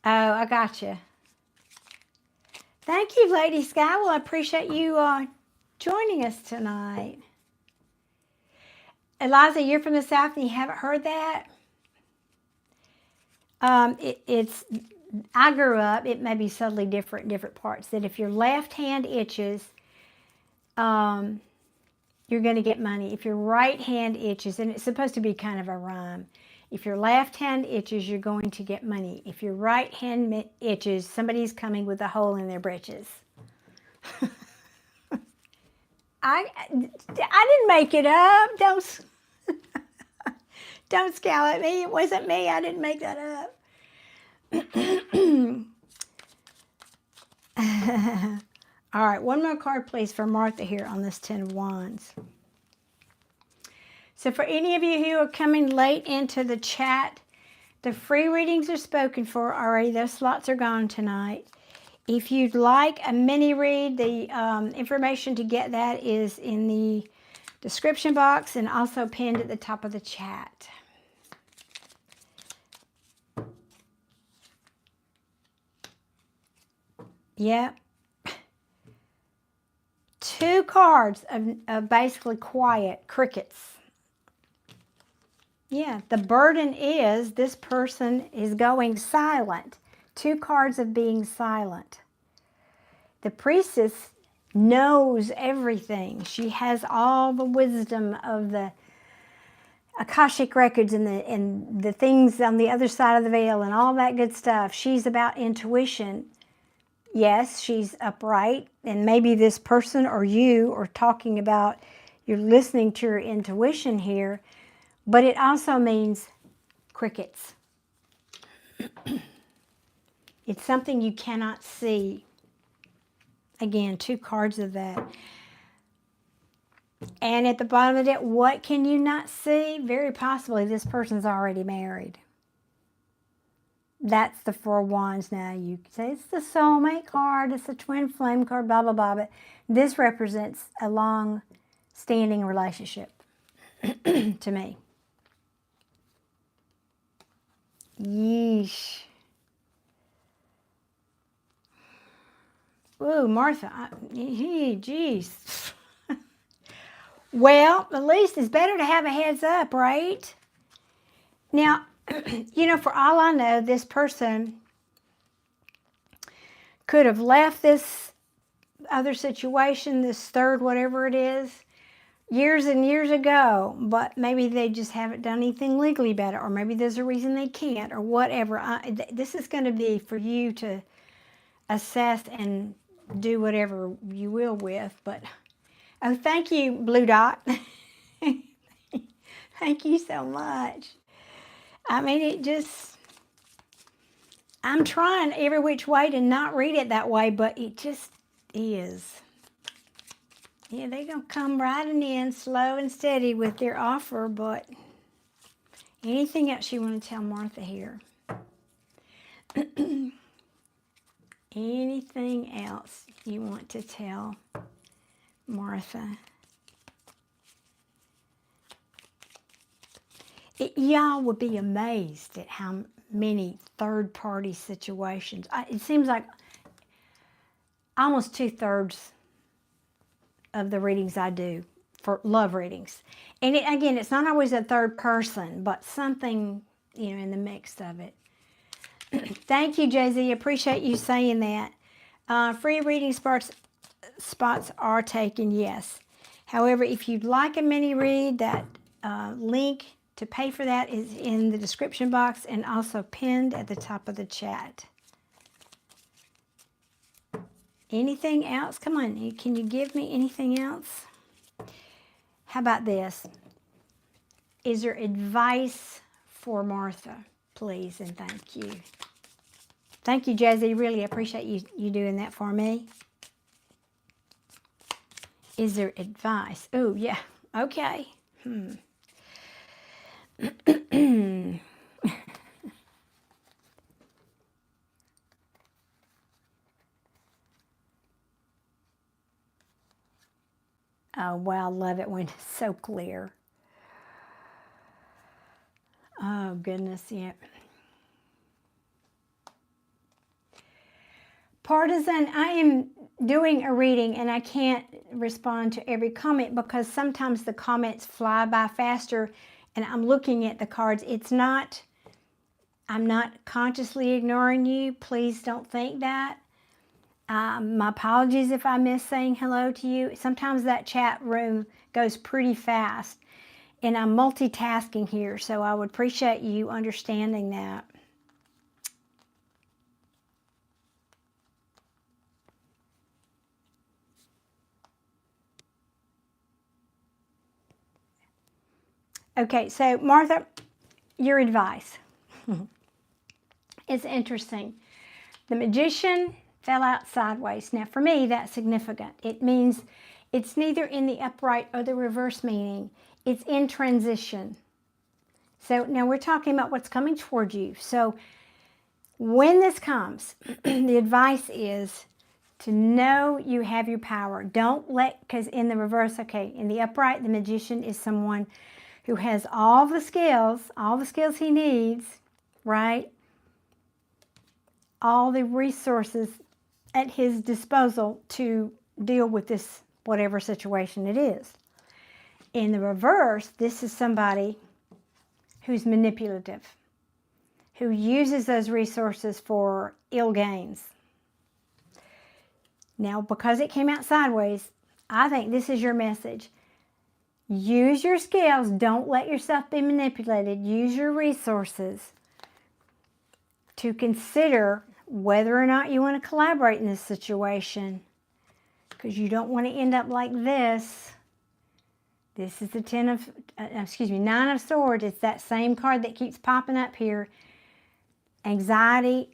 Oh, I got you. Thank you, Lady Sky. Well, I appreciate you joining us tonight. Eliza, you're from the South and you haven't heard that? It's, I grew up, it may be subtly different in different parts, that if your left hand itches, you're going to get money. If your right hand itches, and it's supposed to be kind of a rhyme, if your left hand itches, you're going to get money. If your right hand itches, somebody's coming with a hole in their britches. I didn't make it up. Don't scowl at me. It wasn't me. I didn't make that up. All right, one more card, please, for Martha here on this 10 of Wands. So for any of you who are coming late into the chat, the free readings are spoken for already. Those slots are gone tonight. If you'd like a mini read, the information to get that is in the description box and also pinned at the top of the chat. Yep. 2 cards of basically quiet, crickets. Yeah, the burden is this person is going silent. 2 cards of being silent. The priestess knows everything. She has all the wisdom of the Akashic records and the things on the other side of the veil and all that good stuff. She's about intuition. Yes, she's upright, and maybe this person or you are talking about you're listening to your intuition here, but it also means crickets. It's something you cannot see. Again, 2 cards of that. And at the bottom of the deck, what can you not see? Very possibly this person's already married. That's the 4 of Wands now. You can say it's the soulmate card, it's the twin flame card, blah, blah, blah. But this represents a long-standing relationship to me. Yeesh. Ooh, Martha, geez. Well, at least it's better to have a heads up, right? Now, you know, for all I know, this person could have left this other situation, this third, whatever it is, years and years ago, but maybe they just haven't done anything legally about it, or maybe there's a reason they can't, or whatever. This is going to be for you to assess and do whatever you will with, but oh, thank you, Blue Dot. Thank you so much. I mean, it just, I'm trying every which way to not read it that way, but it just is. Yeah, they're going to come riding in slow and steady with their offer, but anything else you want to tell Martha here? Anything else you want to tell Martha? Y'all would be amazed at how many third-party situations. It seems like almost 2/3 of the readings I do for love readings. And again, it's not always a third person, but something, you know, in the mix of it. Thank you, Jay-Z. Appreciate you saying that. Free reading spots are taken, yes. However, if you'd like a mini read, that link to pay for that is in the description box and also pinned at the top of the chat. Anything else? Come on, can you give me anything else? How about this? Is there advice for Martha? Please and thank you. Thank you, Jazzy. Really appreciate you doing that for me. Is there advice? Oh, yeah. Okay. Oh, wow. I love it when it's so clear. Oh, goodness. Yeah. Partisan, I am doing a reading and I can't respond to every comment because sometimes the comments fly by faster and I'm looking at the cards. I'm not consciously ignoring you. Please don't think that. My apologies if I miss saying hello to you. Sometimes that chat room goes pretty fast and I'm multitasking here, so I would appreciate you understanding that. Okay, so Martha, your advice. It's interesting. The Magician fell out sideways. Now, for me, that's significant. It means it's neither in the upright or the reverse meaning. It's in transition. So now we're talking about what's coming toward you. So when this comes, the advice is to know you have your power. Don't let, because in the reverse, okay, in the upright, the Magician is someone who has all the skills he needs, right? All the resources at his disposal to deal with this, whatever situation it is. In the reverse, this is somebody who's manipulative, who uses those resources for ill gains. Now, because it came out sideways, I think this is your message. Use your skills. Don't let yourself be manipulated. Use your resources to consider whether or not you want to collaborate in this situation, because you don't want to end up like this. This is the Nine of Swords. It's that same card that keeps popping up here. Anxiety,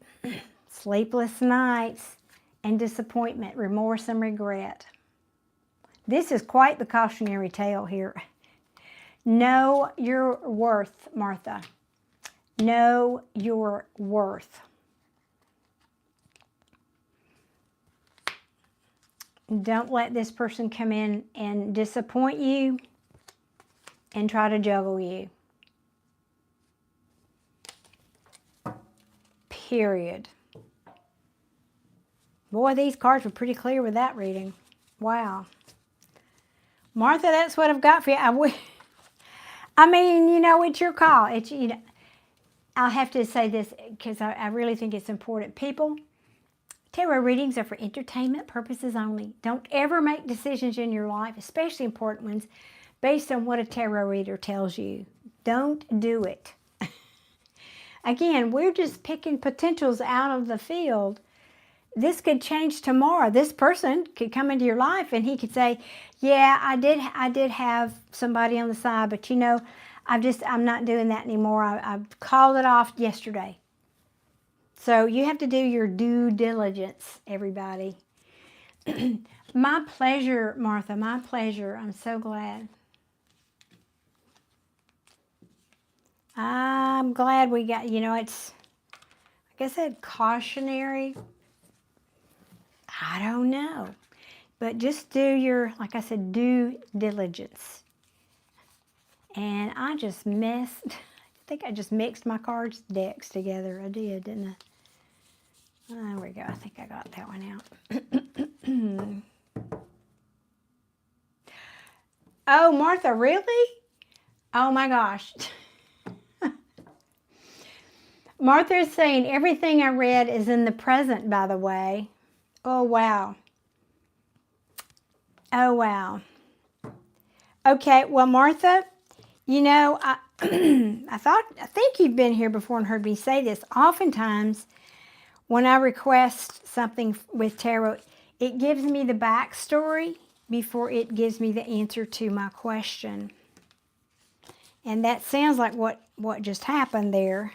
sleepless nights, and disappointment, remorse, and regret. This is quite the cautionary tale here. Know your worth, Martha. Know your worth. Don't let this person come in and disappoint you and try to juggle you. Period. Boy, these cards were pretty clear with that reading. Wow. Martha, that's what I've got for you. I mean, you know, it's your call. It's, you know, I'll have to say this because I really think it's important. People, tarot readings are for entertainment purposes only. Don't ever make decisions in your life, especially important ones, based on what a tarot reader tells you. Don't do it. Again, we're just picking potentials out of the field. This could change tomorrow. This person could come into your life and he could say, yeah, I did have somebody on the side, but you know, I'm not doing that anymore. I called it off yesterday. So you have to do your due diligence, everybody. My pleasure, Martha, my pleasure. I'm so glad. I'm glad we got, you know, it's, like I said, cautionary. I don't know. But just do your, like I said, due diligence. And I just I think I just mixed my cards decks together. I did, didn't I? There we go. I think I got that one out. Oh, Martha, really? Oh my gosh. Martha is saying everything I read is in the present, by the way. Oh, wow. Oh, wow. Okay, well, Martha, you know, I think you've been here before and heard me say this. Oftentimes, when I request something with tarot, it gives me the backstory before it gives me the answer to my question. And that sounds like what just happened there.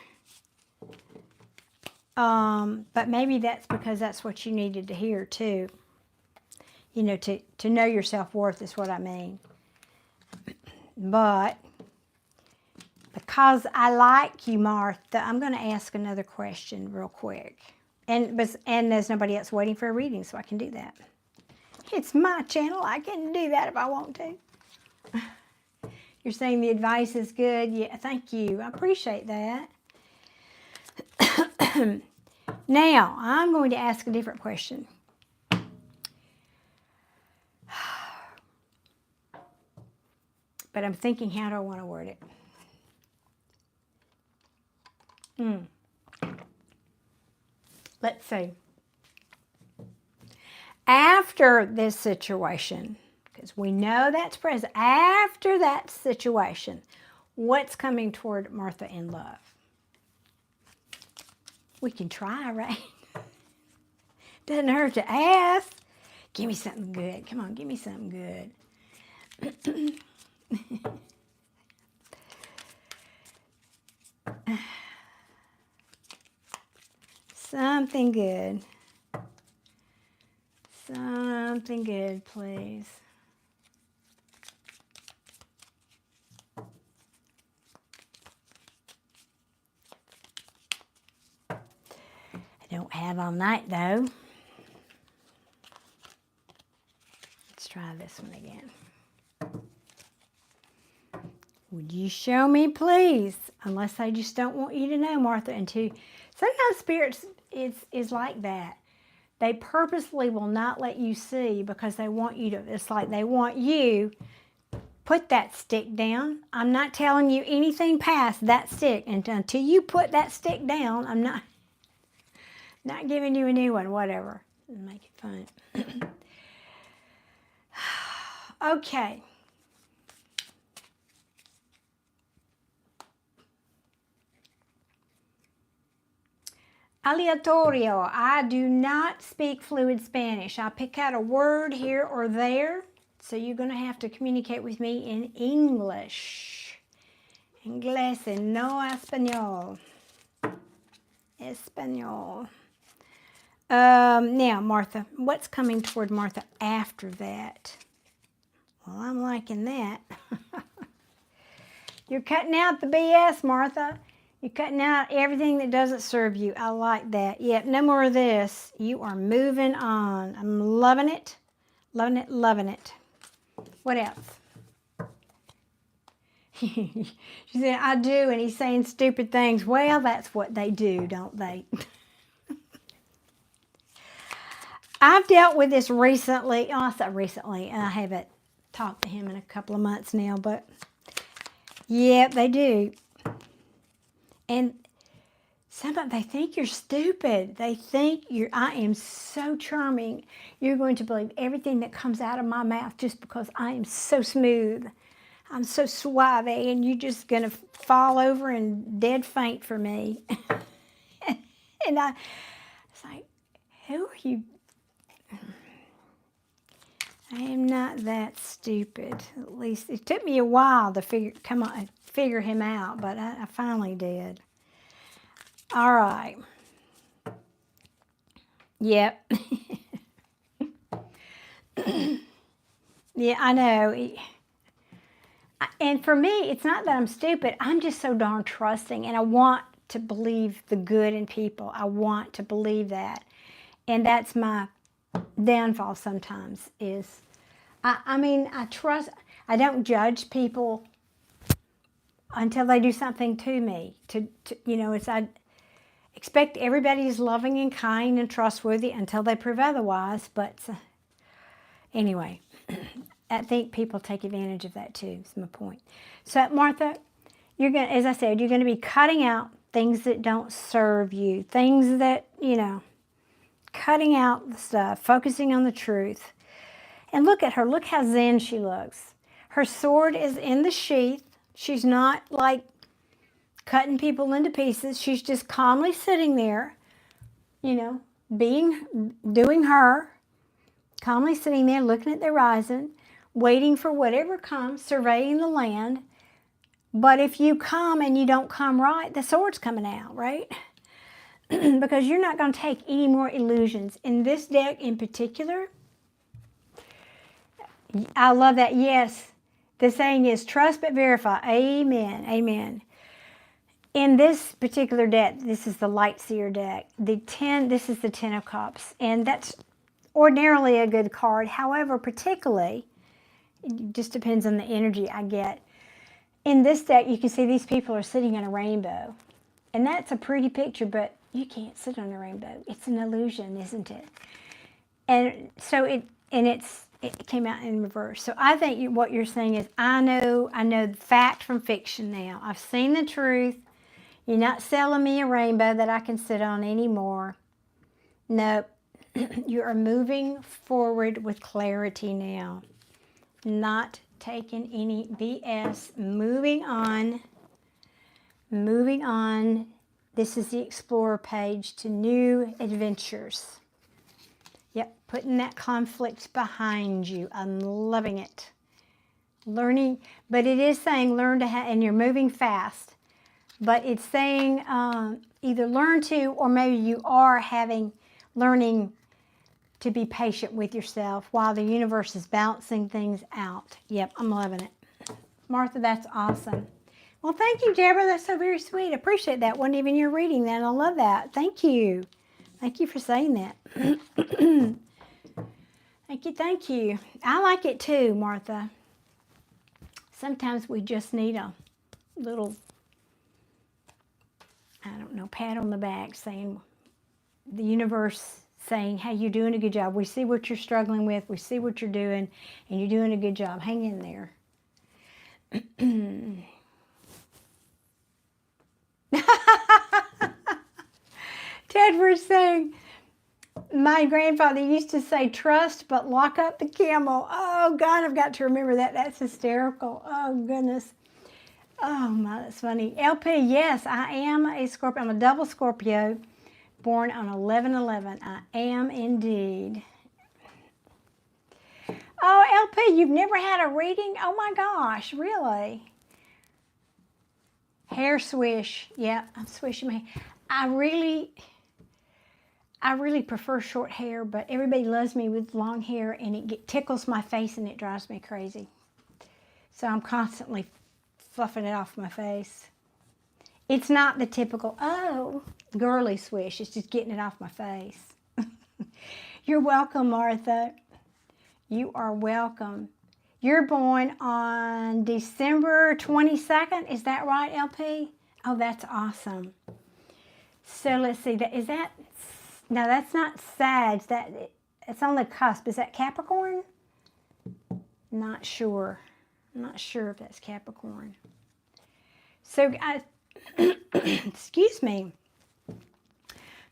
But maybe that's because that's what you needed to hear too. You know, to know your self-worth is what I mean. But because I like you, Martha, I'm going to ask another question real quick. And there's nobody else waiting for a reading, so I can do that. It's my channel. I can do that if I want to. You're saying the advice is good? Yeah, thank you. I appreciate that. Now, I'm going to ask a different question. But I'm thinking, how do I want to word it? Let's see. After this situation, because we know that's present, after that situation, what's coming toward Martha in love? We can try, right? Doesn't hurt to ask. Give me something good. Come on, give me something good. Something good. Something good, please. I don't have all night, though. Let's try this one again. Would you show me, please? Unless I just don't want you to know, Martha. And sometimes spirits is like that. They purposely will not let you see because they want you to, it's like they want you, put that stick down. I'm not telling you anything past that stick. And until you put that stick down, I'm not giving you a new one, whatever. Make it fun. Okay. Aleatorio. I do not speak fluid Spanish. I pick out a word here or there, so you're going to have to communicate with me in English. Inglés and no español. Español. Now, Martha, what's coming toward Martha after that? Well, I'm liking that. You're cutting out the BS, Martha. You're cutting out everything that doesn't serve you. I like that. Yep, no more of this. You are moving on. I'm loving it. Loving it, loving it. What else? She said, I do, and he's saying stupid things. Well, that's what they do, don't they? I've dealt with this recently. Oh, I said recently. I haven't talked to him in a couple of months now, but yeah, they do. And they think you're stupid. They think I am so charming. You're going to believe everything that comes out of my mouth just because I am so smooth. I'm so suave, and you're just going to fall over and dead faint for me. And it's like, who are you? I am not that stupid. At least it took me a while to figure him out, but I finally did. All right. Yep. Yeah, I know. And for me, it's not that I'm stupid. I'm just so darn trusting, and I want to believe the good in people. I want to believe that. And that's my downfall sometimes is, I trust, I don't judge people until they do something to me. I expect everybody is loving and kind and trustworthy until they prove otherwise. But anyway, I think people take advantage of that too, is my point. So Martha, as I said, you're going to be cutting out things that don't serve you, things that, cutting out the stuff, focusing on the truth. And look at her. Look how zen she looks. Her sword is in the sheath. She's not like cutting people into pieces. She's just calmly sitting there, doing her, calmly sitting there, looking at the horizon, waiting for whatever comes, surveying the land. But if you come and you don't come right, the sword's coming out, right? Because you're not going to take any more illusions. In this deck in particular, I love that. Yes, the saying is trust but verify. Amen. Amen. In this particular deck, this is the Light Seer deck. This is the 10 of Cups. And that's ordinarily a good card. However, particularly, it just depends on the energy I get. In this deck, you can see these people are sitting in a rainbow. And that's a pretty picture, but You can't sit on a rainbow. It's an illusion, isn't it? And so it came out in reverse. So I think what you're saying is, I know fact from fiction now. I've seen the truth. You're not selling me a rainbow that I can sit on anymore. Nope. You are moving forward with clarity now. Not taking any BS. Moving on. Moving on. This is the Explorer page to new adventures. Yep, putting that conflict behind you. I'm loving it. Learning, but it is saying learn to have, and you're moving fast. But it's saying either learn to, or maybe you are learning to be patient with yourself while the universe is balancing things out. Yep, I'm loving it. Martha, that's awesome. Well, thank you, Deborah. That's so very sweet. I appreciate that. Wasn't even you reading that. I love that. Thank you. Thank you for saying that. Thank you. I like it too, Martha. Sometimes we just need a little, I don't know, pat on the back saying, the universe saying, hey, you're doing a good job. We see what you're struggling with. We see what you're doing, and you're doing a good job. Hang in there. Tedward's saying, my grandfather used to say, trust, but lock up the camel. Oh, God, I've got to remember that. That's hysterical. Oh, goodness. Oh, my, that's funny. LP, yes, I am a Scorpio. I'm a double Scorpio, born on 11/11. I am indeed. Oh, LP, you've never had a reading? Oh, my gosh, really? Hair swish. Yeah, I'm swishing my hair. I really prefer short hair, but everybody loves me with long hair, and it tickles my face and it drives me crazy. So I'm constantly fluffing it off my face. It's not the typical, oh, girly swish. It's just getting it off my face. You're welcome, Martha. You are welcome. You're born on December 22nd. Is that right, LP? Oh, that's awesome. So let's see. No, that's not Sag. It's on the cusp. Is that Capricorn? Not sure. I'm not sure if that's Capricorn. So, excuse me.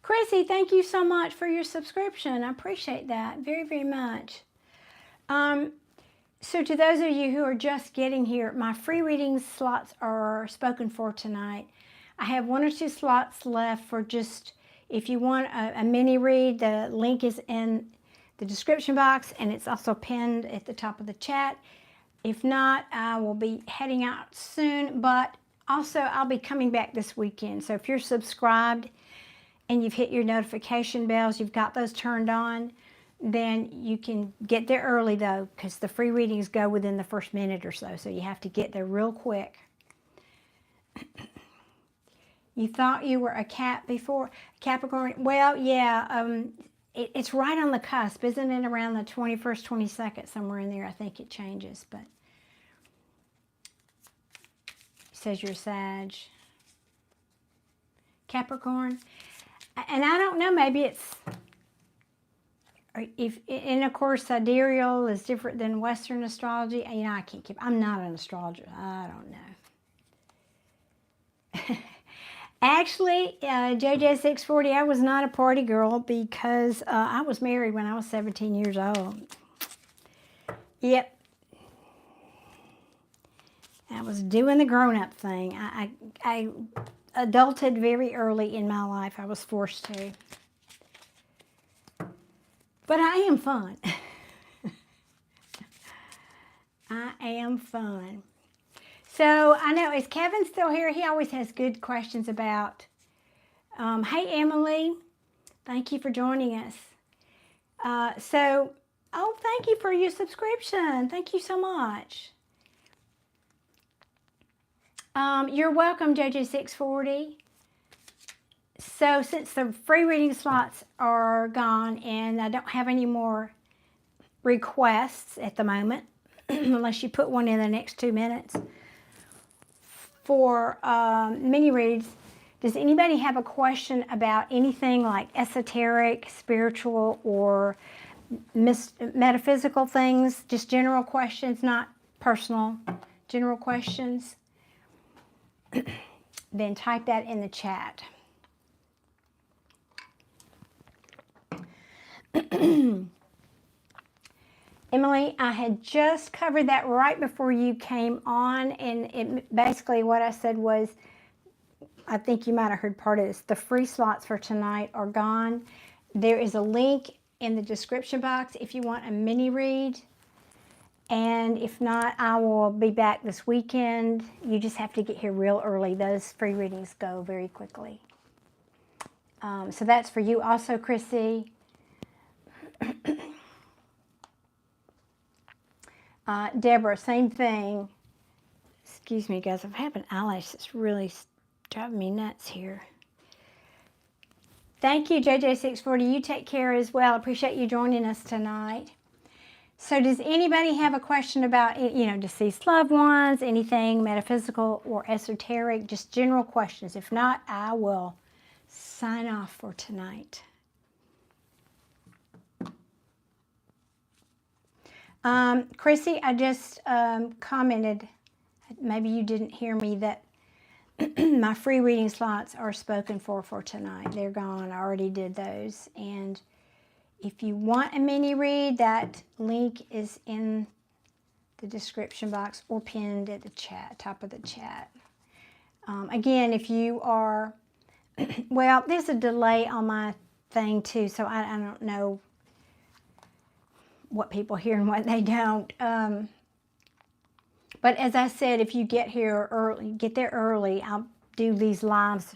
Chrissy, thank you so much for your subscription. I appreciate that very, very much. So to those of you who are just getting here, my free reading slots are spoken for tonight. I have 1 or 2 slots left for just, if you want a mini read, the link is in the description box, and it's also pinned at the top of the chat. If not, I will be heading out soon, but also I'll be coming back this weekend. So if you're subscribed and you've hit your notification bells, you've got those turned on, then you can get there early though, because the free readings go within the first minute or so. So you have to get there real quick. You thought you were a cat before? Capricorn? Well, yeah, it's right on the cusp, isn't it? Around the 21st, 22nd, somewhere in there, I think it changes. But it says you're Sag. Capricorn? And I don't know, maybe it's, and of course, sidereal is different than Western astrology. You know, I can't keep, I'm not an astrologer. I don't know. Actually, JJ640, I was not a party girl because I was married when I was 17 years old. Yep. I was doing the grown-up thing. I adulted very early in my life. I was forced to. But I am fun. I am fun. So I know, is Kevin still here? He always has good questions about, hey, Emily, thank you for joining us. Oh, thank you for your subscription. Thank you so much. You're welcome, JJ640. So since the free reading slots are gone and I don't have any more requests at the moment, unless you put one in the next 2 minutes, for mini reads, Does anybody have a question about anything like esoteric, spiritual, or metaphysical things? Just general questions, not personal, general questions? Then type that in the chat. Emily, I had just covered that right before you came on, and basically what I said was, I think you might have heard part of this. The free slots for tonight are gone. There is a link in the description box if you want a mini read. And if not, I will be back this weekend. You just have to get here real early. Those free readings go very quickly. So that's for you also, Chrissy. Deborah, same thing. Excuse me, guys. I'm having eyelash that's really driving me nuts here. Thank you, JJ640. You take care as well. Appreciate you joining us tonight. So does anybody have a question about, deceased loved ones, anything metaphysical or esoteric, just general questions? If not, I will sign off for tonight. Chrissy, I just commented, maybe you didn't hear me, that my free reading slots are spoken for tonight. They're gone. I already did those. And if you want a mini read, that link is in the description box or pinned at the chat, top of the chat. Again, if you are, well, there's a delay on my thing too, so I don't know what people hear and what they don't. But as I said, if you get here early, get there early. I'll do these lives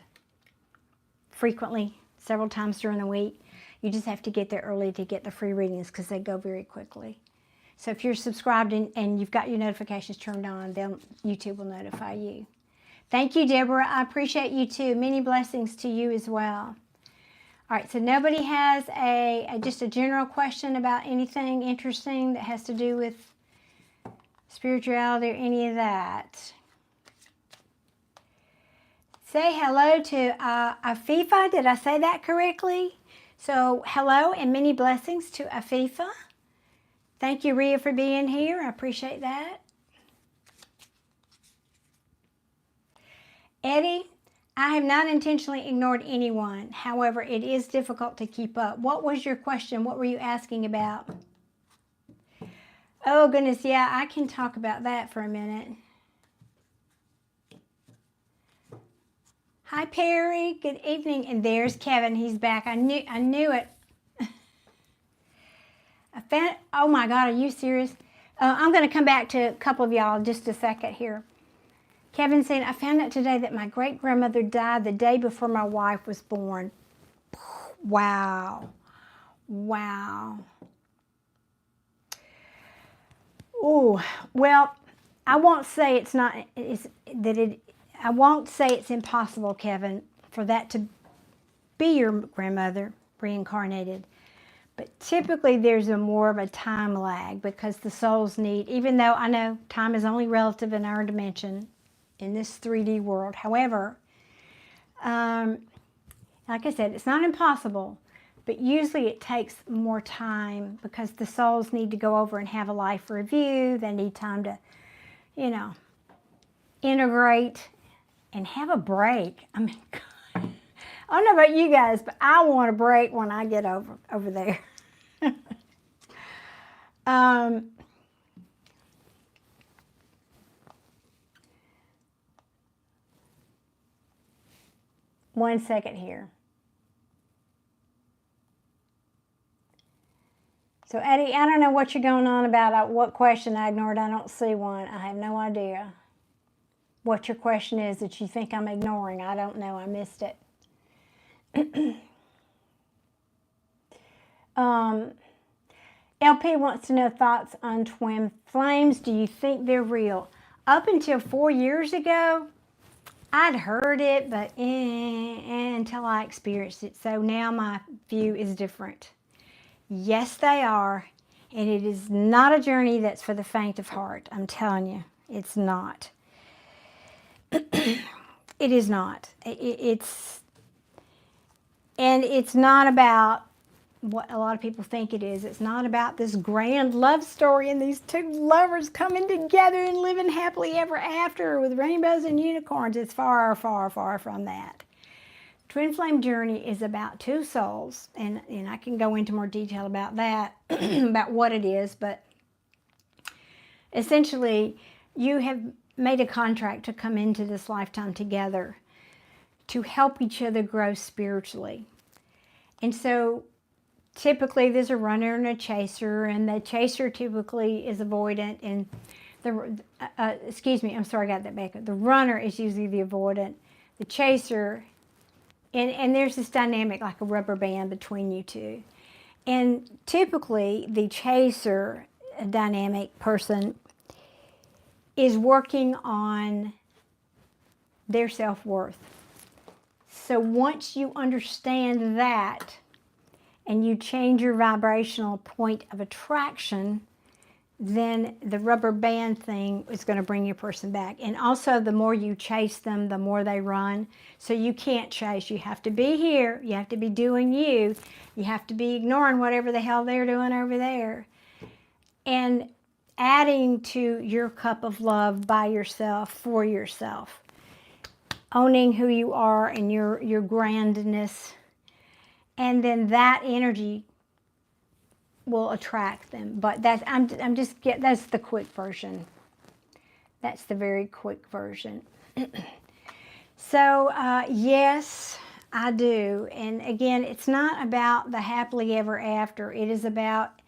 frequently, several times during the week. You just have to get there early to get the free readings because they go very quickly. So if you're subscribed and you've got your notifications turned on, then YouTube will notify you. Thank you, Deborah. I appreciate you too. Many blessings to you as well. All right, so nobody has just a general question about anything interesting that has to do with spirituality or any of that. Say hello to Afifa. Did I say that correctly? So hello and many blessings to Afifa. Thank you, Rhea, for being here. I appreciate that. Eddie, I have not intentionally ignored anyone. However, it is difficult to keep up. What was your question? What were you asking about? Oh, goodness, yeah, I can talk about that for a minute. Hi, Perry. Good evening. And there's Kevin. He's back. I knew it. Oh, my God, are you serious? I'm going to come back to a couple of y'all in just a second here. Kevin saying, I found out today that my great-grandmother died the day before my wife was born. Wow. Wow. Oh, well, I won't say it's not, I won't say it's impossible, Kevin, for that to be your grandmother reincarnated. But typically there's more of a time lag because the souls need, even though I know time is only relative in our dimension, in this 3D world. However, like I said, it's not impossible, but usually it takes more time because the souls need to go over and have a life review. They need time to, integrate and have a break. I mean, God, I don't know about you guys, but I want a break when I get over there. 1 second here. So, Eddie, I don't know what you're going on about. What question I ignored. I don't see one. I have no idea what your question is that you think I'm ignoring. I don't know. I missed it. LP wants to know thoughts on twin flames. Do you think they're real? Up until 4 years ago, I'd heard it, but until I experienced it. So now my view is different. Yes, they are. And it is not a journey that's for the faint of heart. I'm telling you, it's not. It is not. And it's not about what a lot of people think it is. It's not about this grand love story and these two lovers coming together and living happily ever after with rainbows and unicorns. It's far, far, far from that. Twin Flame Journey is about two souls, and I can go into more detail about that, about what it is, but essentially you have made a contract to come into this lifetime together to help each other grow spiritually. And so typically there's a runner and a chaser, and the chaser typically is avoidant, and excuse me, I'm sorry, I got that back. The runner is usually the avoidant. The chaser, and there's this dynamic like a rubber band between you two. And typically the chaser dynamic person is working on their self-worth. So once you understand that and you change your vibrational point of attraction, then the rubber band thing is going to bring your person back. And also, the more you chase them, the more they run. So you can't chase. You have to be here. You have to be doing you. You have to be ignoring whatever the hell they're doing over there. And adding to your cup of love by yourself, for yourself. Owning who you are and your grandness. And then that energy will attract them. But that's that's the quick version. That's the very quick version. So yes, I do. And again, it's not about the happily ever after. It is about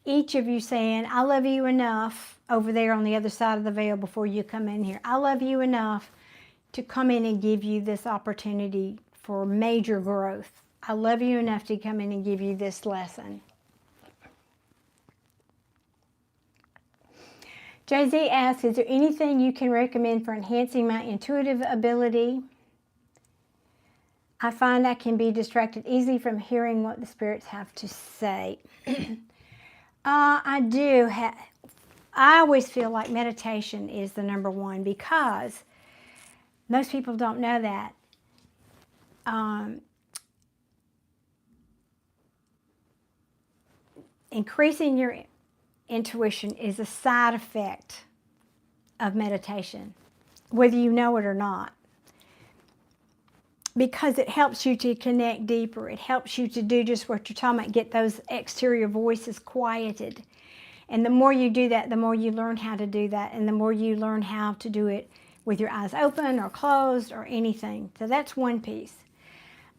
each of you saying, I love you enough over there on the other side of the veil before you come in here. I love you enough to come in and give you this opportunity for major growth. I love you enough to come in and give you this lesson. Jay-Z asks, is there anything you can recommend for enhancing my intuitive ability? I find I can be distracted easily from hearing what the spirits have to say. I do. I always feel like meditation is the number one, because most people don't know that. Increasing your intuition is a side effect of meditation, whether you know it or not, because it helps you to connect deeper. It helps you to do just what you're talking about, get those exterior voices quieted. And the more you do that, the more you learn how to do that, and the more you learn how to do it with your eyes open or closed or anything. So that's one piece.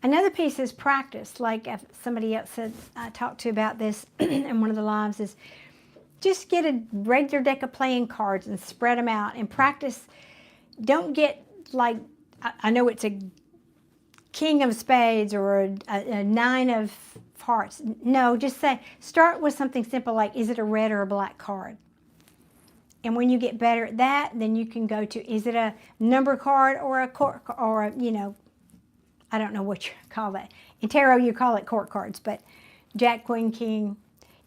Another piece is practice. Like somebody else said, I talked to about this in one of the lives, is just get a regular deck of playing cards and spread them out and practice. Don't get like, I know it's a king of spades or a nine of hearts. No, just say, start with something simple like, is it a red or a black card? And when you get better at that, then you can go to, is it a number card or a court, or a, I don't know what you call that. In tarot, you call it court cards, but Jack, Queen, King,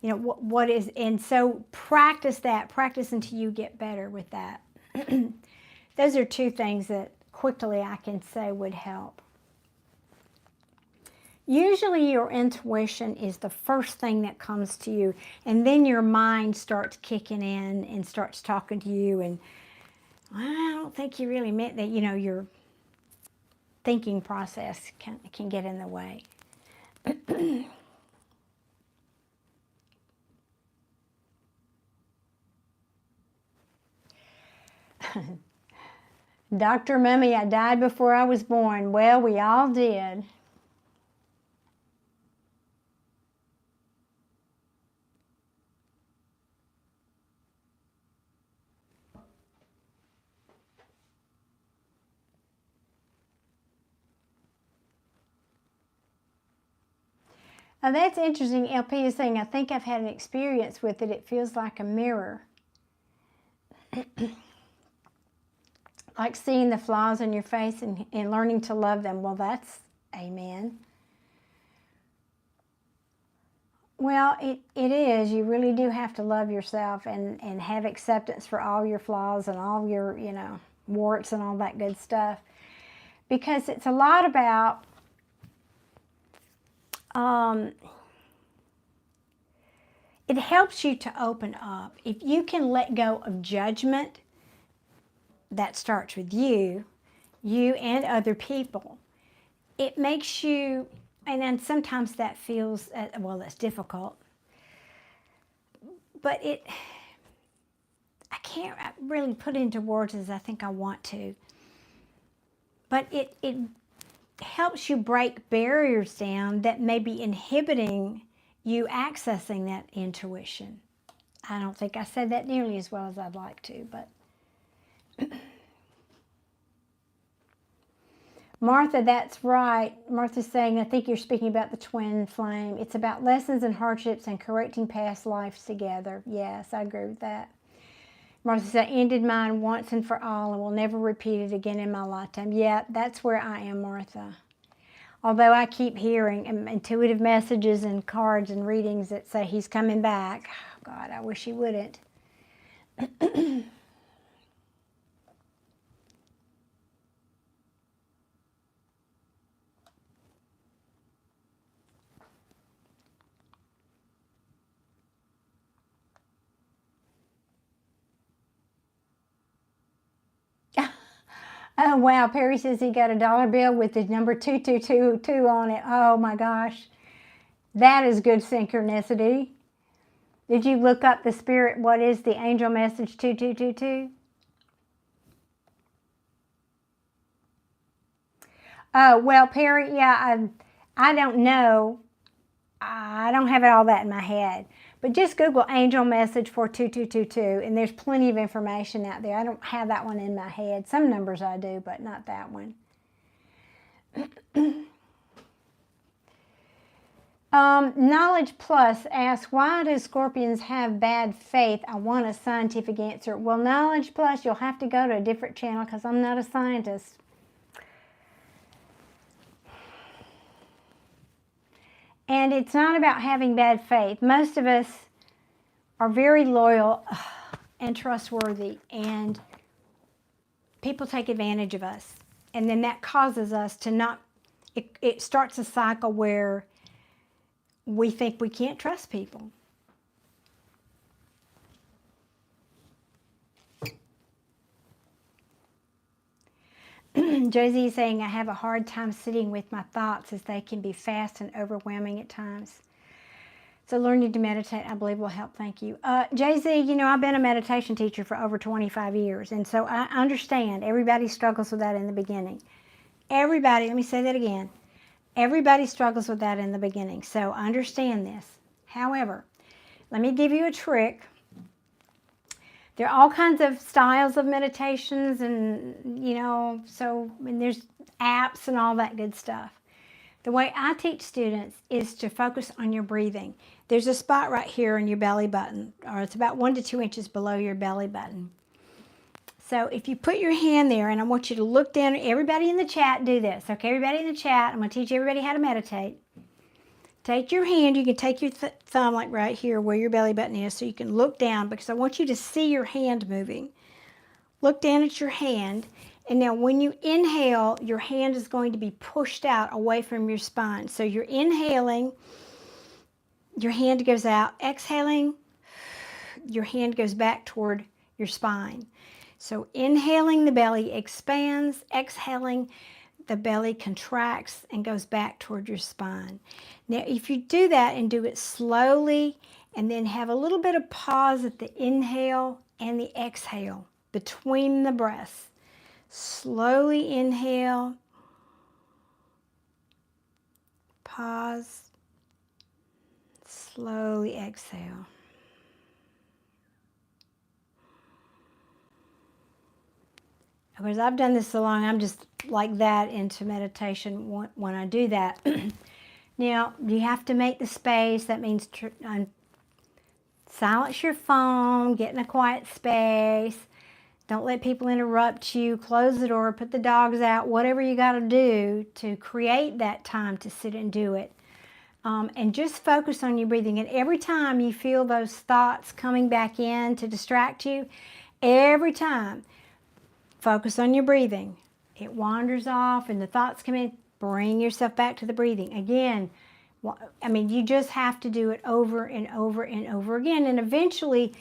what is, and so practice that. Practice until you get better with that. Those are two things that quickly I can say would help. Usually your intuition is the first thing that comes to you, and then your mind starts kicking in and starts talking to you, and well, I don't think you really meant that, your thinking process can get in the way. Dr. Mummy, I died before I was born. Well, we all did. Now that's interesting. LP is saying, I think I've had an experience with it. It feels like a mirror. Like seeing the flaws in your face and learning to love them. Well, that's amen. Well, it is. You really do have to love yourself and have acceptance for all your flaws and all your, warts and all that good stuff. because it's a lot about it helps you to open up. If you can let go of judgment, that starts with you and other people. It makes you, and then sometimes that feels, well, that's difficult. But I can't really put it into words as I think I want to. But it helps you break barriers down that may be inhibiting you accessing that intuition. I don't think I said that nearly as well as I'd like to, but Martha, that's right. Martha's saying, I think you're speaking about the twin flame. It's about lessons and hardships and correcting past lives together. Yes, I agree with that. Martha said, I ended mine once and for all and will never repeat it again in my lifetime. Yeah, that's where I am, Martha. Although I keep hearing intuitive messages and cards and readings that say he's coming back. Oh, God, I wish he wouldn't. Oh, wow. Perry says he got a dollar bill with the number 2222 on it. Oh, my gosh. That is good synchronicity. Did you look up the spirit? What is the angel message 2222? Oh, well, Perry, yeah, I don't know. I don't have it all that in my head. But just Google angel message for 2222, and there's plenty of information out there. I don't have that one in my head. Some numbers I do, but not that one. Knowledge Plus asks, why do Scorpions have bad faith? I want a scientific answer. Well, Knowledge Plus, you'll have to go to a different channel because I'm not a scientist. And it's not about having bad faith. Most of us are very loyal and trustworthy, and people take advantage of us. And then that causes us to not, it starts a cycle where we think we can't trust people. Josie is saying, I have a hard time sitting with my thoughts as they can be fast and overwhelming at times. So learning to meditate, I believe, will help. Thank you. Jay-Z, you know, I've been a meditation teacher for over 25 years, and so I understand everybody struggles with that in the beginning. Everybody, let me say that again. Everybody struggles with that in the beginning, so understand this. However, let me give you a trick. There are all kinds of styles of meditations and, you know, and there's apps and all that good stuff. The way I teach students is to focus on your breathing. There's a spot right here in your belly button, or it's about 1 to 2 inches below your belly button. So if you put your hand there, and I want you to look down, everybody in the chat do this, okay? Everybody in the chat, I'm going to teach everybody how to meditate. Take your hand, you can take your thumb like right here where your belly button is so you can look down because I want you to see your hand moving. Look down at your hand, and now when you inhale, your hand is going to be pushed out away from your spine. So you're inhaling, your hand goes out. Exhaling, your hand goes back toward your spine. So inhaling, the belly expands. Exhaling, the belly contracts and goes back toward your spine. Now, if you do that and do it slowly and then have a little bit of pause at the inhale and the exhale between the breaths. Slowly inhale, pause, slowly exhale. Because I've done this so long, I'm just like that into meditation when I do that. Now, you have to make the space. That means silence your phone, get in a quiet space. Don't let people interrupt you. Close the door, put the dogs out, whatever you got to do to create that time to sit and do it. And just focus on your breathing. And every time you feel those thoughts coming back in to distract you, every time, focus on your breathing. it wanders off and the thoughts come in, bring yourself back to the breathing. Again, I mean, you just have to do it over and over and over again. And eventually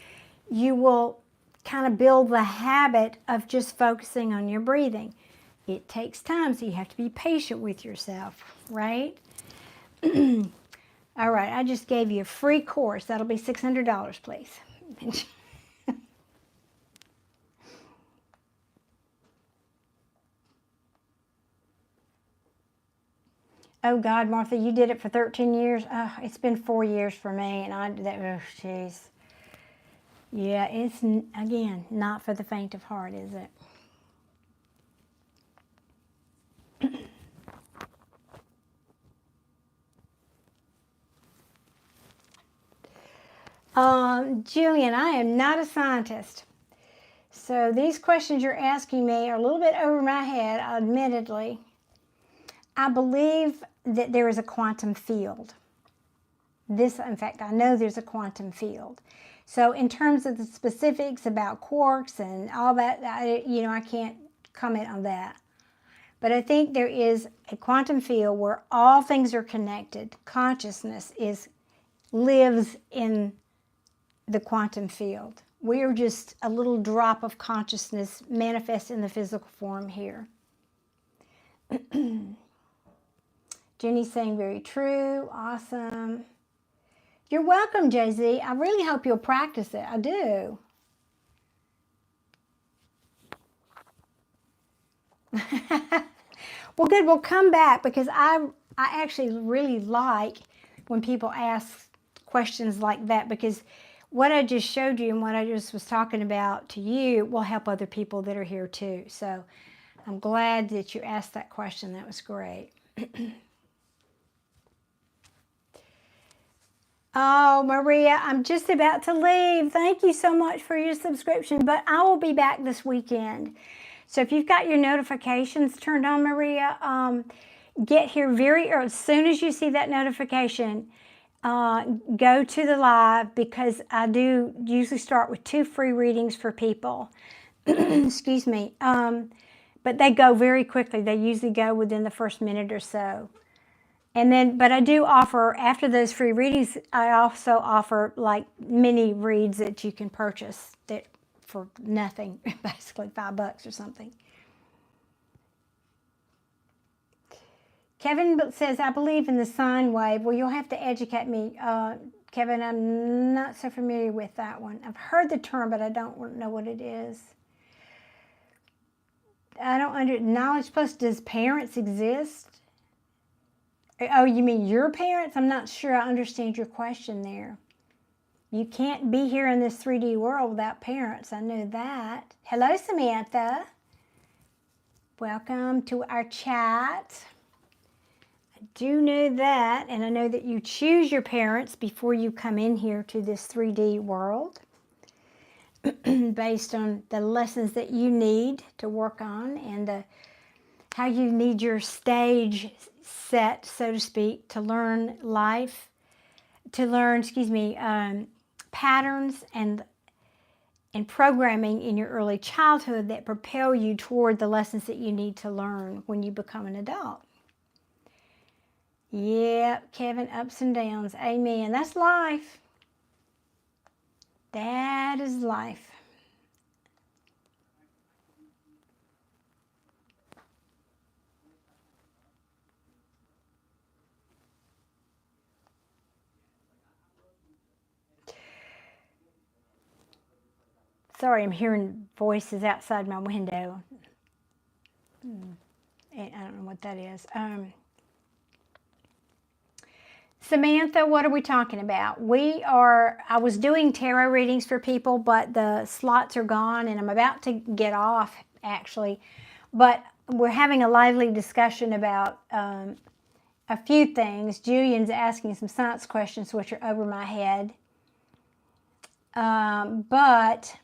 you will kind of build the habit of just focusing on your breathing. It takes time, so you have to be patient with yourself, right? All right, I just gave you a free course. That'll be $600, please. Oh God, Martha, you did it for 13 years. Oh, it's been 4 years for me, and oh, jeez. Yeah, it's, again, not for the faint of heart, is it? Julian, I am not a scientist. So these questions you're asking me are a little bit over my head, admittedly. I believe that there is a quantum field. In fact, I know there's a quantum field. So in terms of the specifics about quarks and all that, I can't comment on that. But I think there is a quantum field where all things are connected. Consciousness lives in the quantum field. We are just a little drop of consciousness manifest in the physical form here. Jenny's saying very true. Awesome. You're welcome, Jay-Z. I really hope you'll practice it. I do. Well, good. We'll come back because I actually really like when people ask questions like that, because what I just showed you and what I just was talking about to you will help other people that are here too. So I'm glad that you asked that question. That was great. Oh, Maria, I'm just about to leave. Thank you so much for your subscription, but I will be back this weekend. So if you've got your notifications turned on, Maria, get here very early. As soon as you see that notification, go to the live, because I do usually start with 2 free readings for people. Excuse me. But they go very quickly. They usually go within the first minute or so. And then, but I do offer, after those free readings, I also offer like mini reads that you can purchase that for nothing, basically $5 or something. Kevin says, I believe in the sine wave. Well, you'll have to educate me, Kevin. I'm not so familiar with that one. I've heard the term, but I don't know what it is. I don't knowledge plus, does parents exist? Oh, you mean your parents? I'm not sure I understand your question there. You can't be here in this 3D world without parents. I know that. Hello, Samantha. Welcome to our chat. I do know that, and I know that you choose your parents before you come in here to this 3D world based on the lessons that you need to work on and how you need your stage set, so to speak, to learn life, to learn, patterns and programming in your early childhood that propel you toward the lessons that you need to learn when you become an adult. Yep, Kevin, ups and downs. Amen. That's life. That is life. Sorry, I'm hearing voices outside my window. I don't know what that is. Samantha, what are we talking about? I was doing tarot readings for people, but the slots are gone and I'm about to get off actually. But we're having a lively discussion about a few things. Julian's asking some science questions which are over my head. But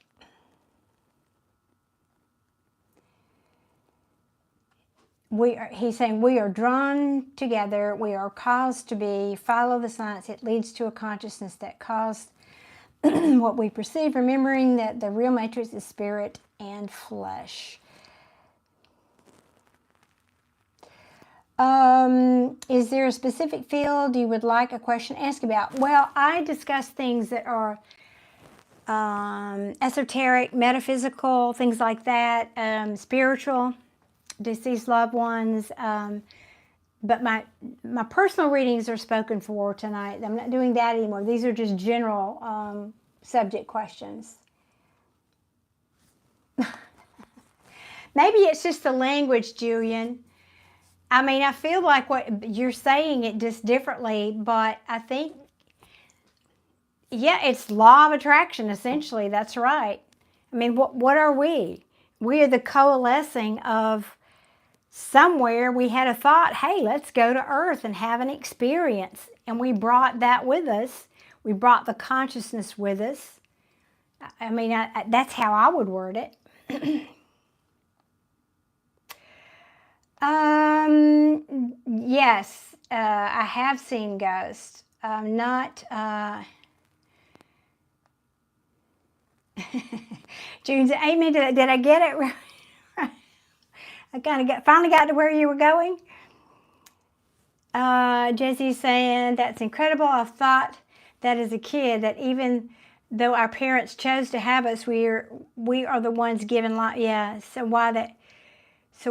he's saying we are drawn together, we are caused to be, follow the science, it leads to a consciousness that caused what we perceive, remembering that the real matrix is spirit and flesh. Is there a specific field you would like a question asked about? Well, I discuss things that are esoteric, metaphysical, things like that, spiritual, deceased loved ones. But my personal readings are spoken for tonight. I'm not doing that anymore. These are just general subject questions. Maybe it's just the language, Julian. I mean, I feel like what you're saying it just differently, but I think, yeah, it's law of attraction, essentially. That's right. I mean, what are we? We are the coalescing of somewhere we had a thought, hey, let's go to Earth and have an experience. And we brought that with us. We brought the consciousness with us. I mean, that's how I would word it. Yes, I have seen ghosts. Not, June, amen. Did I get it right? I finally got to where you were going. Jesse's saying, that's incredible. I've thought that as a kid, that even though our parents chose to have us, we are the ones given life. Yeah, so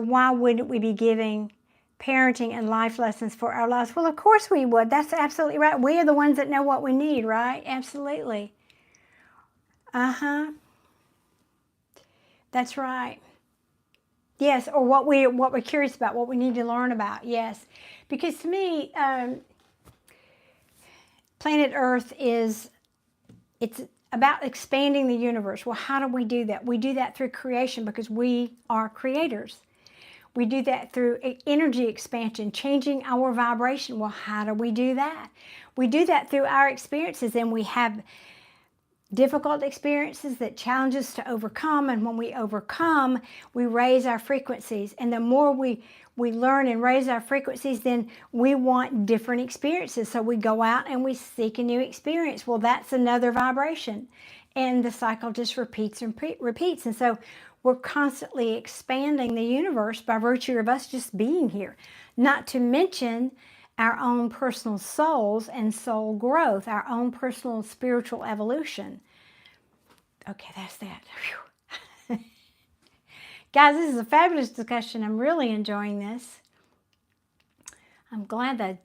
why wouldn't we be giving parenting and life lessons for our lives? Well, of course we would. That's absolutely right. We are the ones that know what we need, right? Absolutely. That's right. Yes, or what we're curious about, what we need to learn about. Yes, because to me, planet Earth it's about expanding the universe. Well, how do we do that? We do that through creation because we are creators. We do that through energy expansion, changing our vibration. Well, how do we do that? We do that through our experiences, and we have difficult experiences that challenge us to overcome, and when we overcome, we raise our frequencies. And the more we learn and raise our frequencies, then we want different experiences. So we go out and we seek a new experience. Well, that's another vibration, and the cycle just repeats and repeats. And so we're constantly expanding the universe by virtue of us just being here. Not to mention our own personal souls and soul growth, our own personal spiritual evolution. Okay, that's that. Whew. Guys, this is a fabulous discussion. I'm really enjoying this. I'm glad that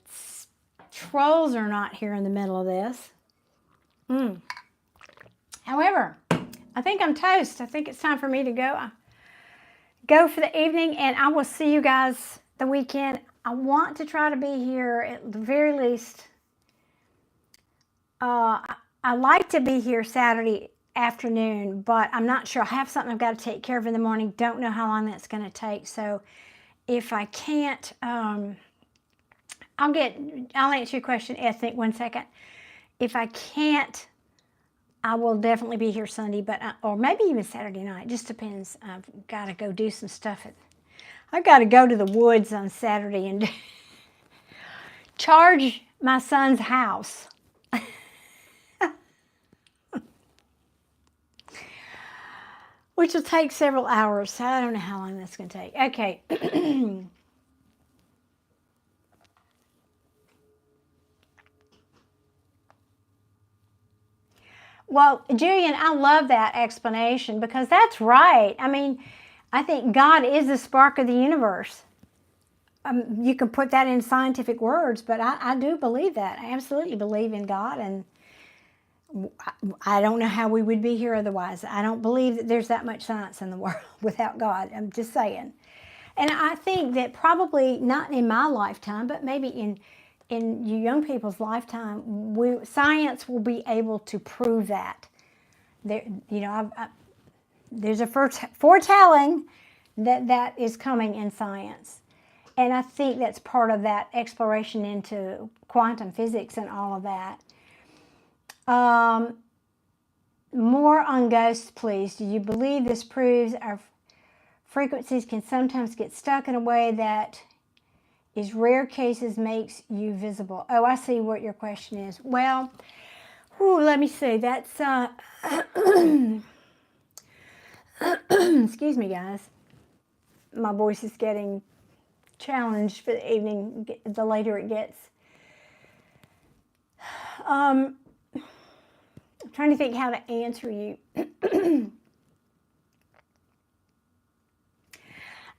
trolls are not here in the middle of this. However, I think I'm toast. I think it's time for me to go for the evening, and I will see you guys the weekend. I want to try to be here at the very least. I like to be here Saturday afternoon, but I'm not sure. I have something I've got to take care of in the morning. Don't know how long that's going to take. So if I can't, I'll answer your question, Ethnic, 1 second. If I can't, I will definitely be here Sunday, but or maybe even Saturday night. Just depends. I've got to go do some stuff. I've got to go to the woods on Saturday and charge my son's house. Which will take several hours. I don't know how long that's going to take. Okay. Well, Julian, I love that explanation because that's right. I mean, I think God is the spark of the universe. You can put that in scientific words, but I do believe that. I absolutely believe in God, and I don't know how we would be here otherwise. I don't believe that there's that much science in the world without God. I'm just saying. And I think that probably not in my lifetime, but maybe in you young people's lifetime, science will be able to prove that. There, there's a foretelling that is coming in science. And I think that's part of that exploration into quantum physics and all of that. More on ghosts, please. Do you believe this proves our frequencies can sometimes get stuck in a way that is rare cases makes you visible? Oh, I see what your question is. Well, let me see. That's, excuse me, guys. My voice is getting challenge for the evening, the later it gets. I'm trying to think how to answer you.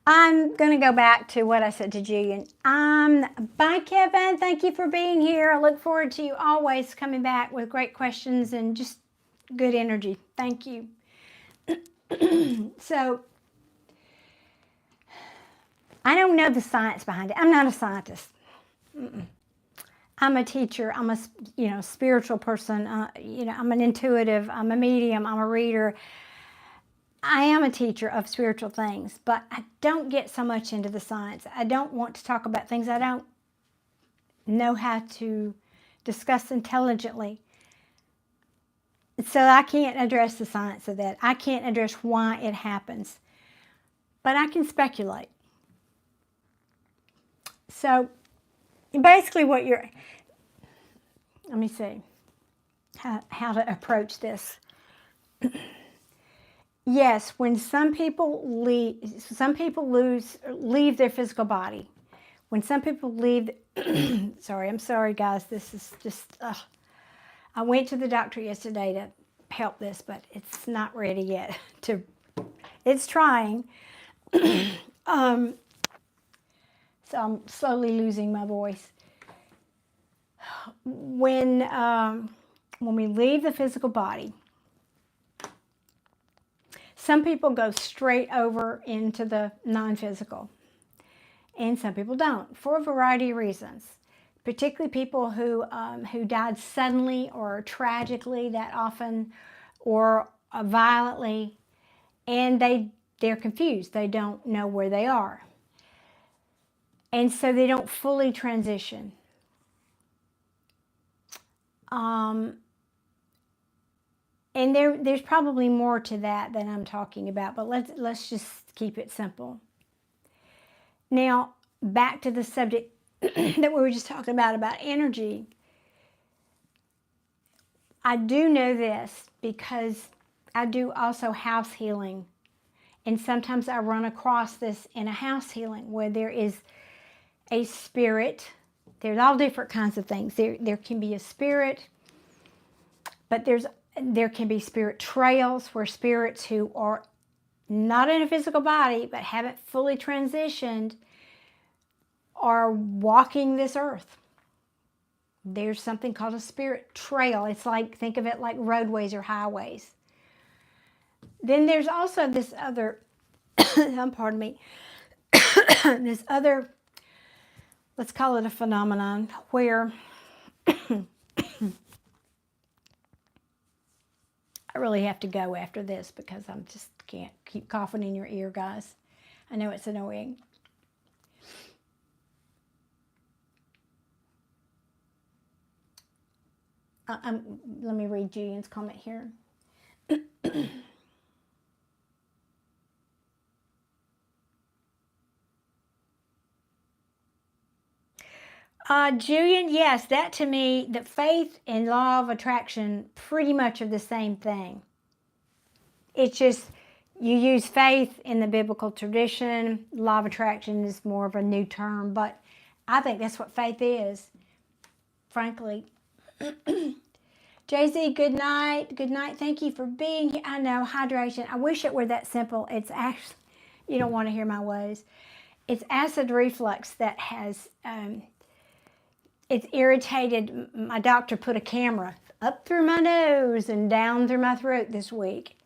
I'm going to go back to what I said to Julian. Bye, Kevin. Thank you for being here. I look forward to you always coming back with great questions and just good energy. Thank you. So, I don't know the science behind it. I'm not a scientist. I'm a teacher. I'm a spiritual person. I'm an intuitive. I'm a medium. I'm a reader. I am a teacher of spiritual things, but I don't get so much into the science. I don't want to talk about things I don't know how to discuss intelligently. So I can't address the science of that. I can't address why it happens, but I can speculate. So basically let me see how to approach this. Yes, when some people leave their physical body. When some people leave, I'm sorry guys, this is just, I went to the doctor yesterday to help this, but it's not ready yet. It's trying. So I'm slowly losing my voice. When we leave the physical body, some people go straight over into the non-physical, and some people don't, for a variety of reasons. Particularly people who died suddenly or tragically that often, or violently, and they're confused. They don't know where they are, and so they don't fully transition. And there's probably more to that than I'm talking about, but let's just keep it simple. Now, back to the subject that we were just talking about energy. I do know this because I do also house healing. And sometimes I run across this in a house healing where there is a spirit. There's all different kinds of things. There can be a spirit, but there can be spirit trails where spirits who are not in a physical body but haven't fully transitioned are walking this earth. There's something called a spirit trail. It's like, think of it like roadways or highways. Then there's also this other, pardon me, this other, let's call it a phenomenon where I really have to go after this because I just can't keep coughing in your ear, guys. I know it's annoying. Let me read Julian's comment here. Julian, yes, that to me, the faith and law of attraction pretty much are the same thing. It's just you use faith in the biblical tradition. Law of attraction is more of a new term, but I think that's what faith is, frankly. Jay-Z, good night. Good night. Thank you for being here. I know, hydration. I wish it were that simple. It's actually, you don't want to hear my woes. It's acid reflux that has... it's irritated. My doctor put a camera up through my nose and down through my throat this week.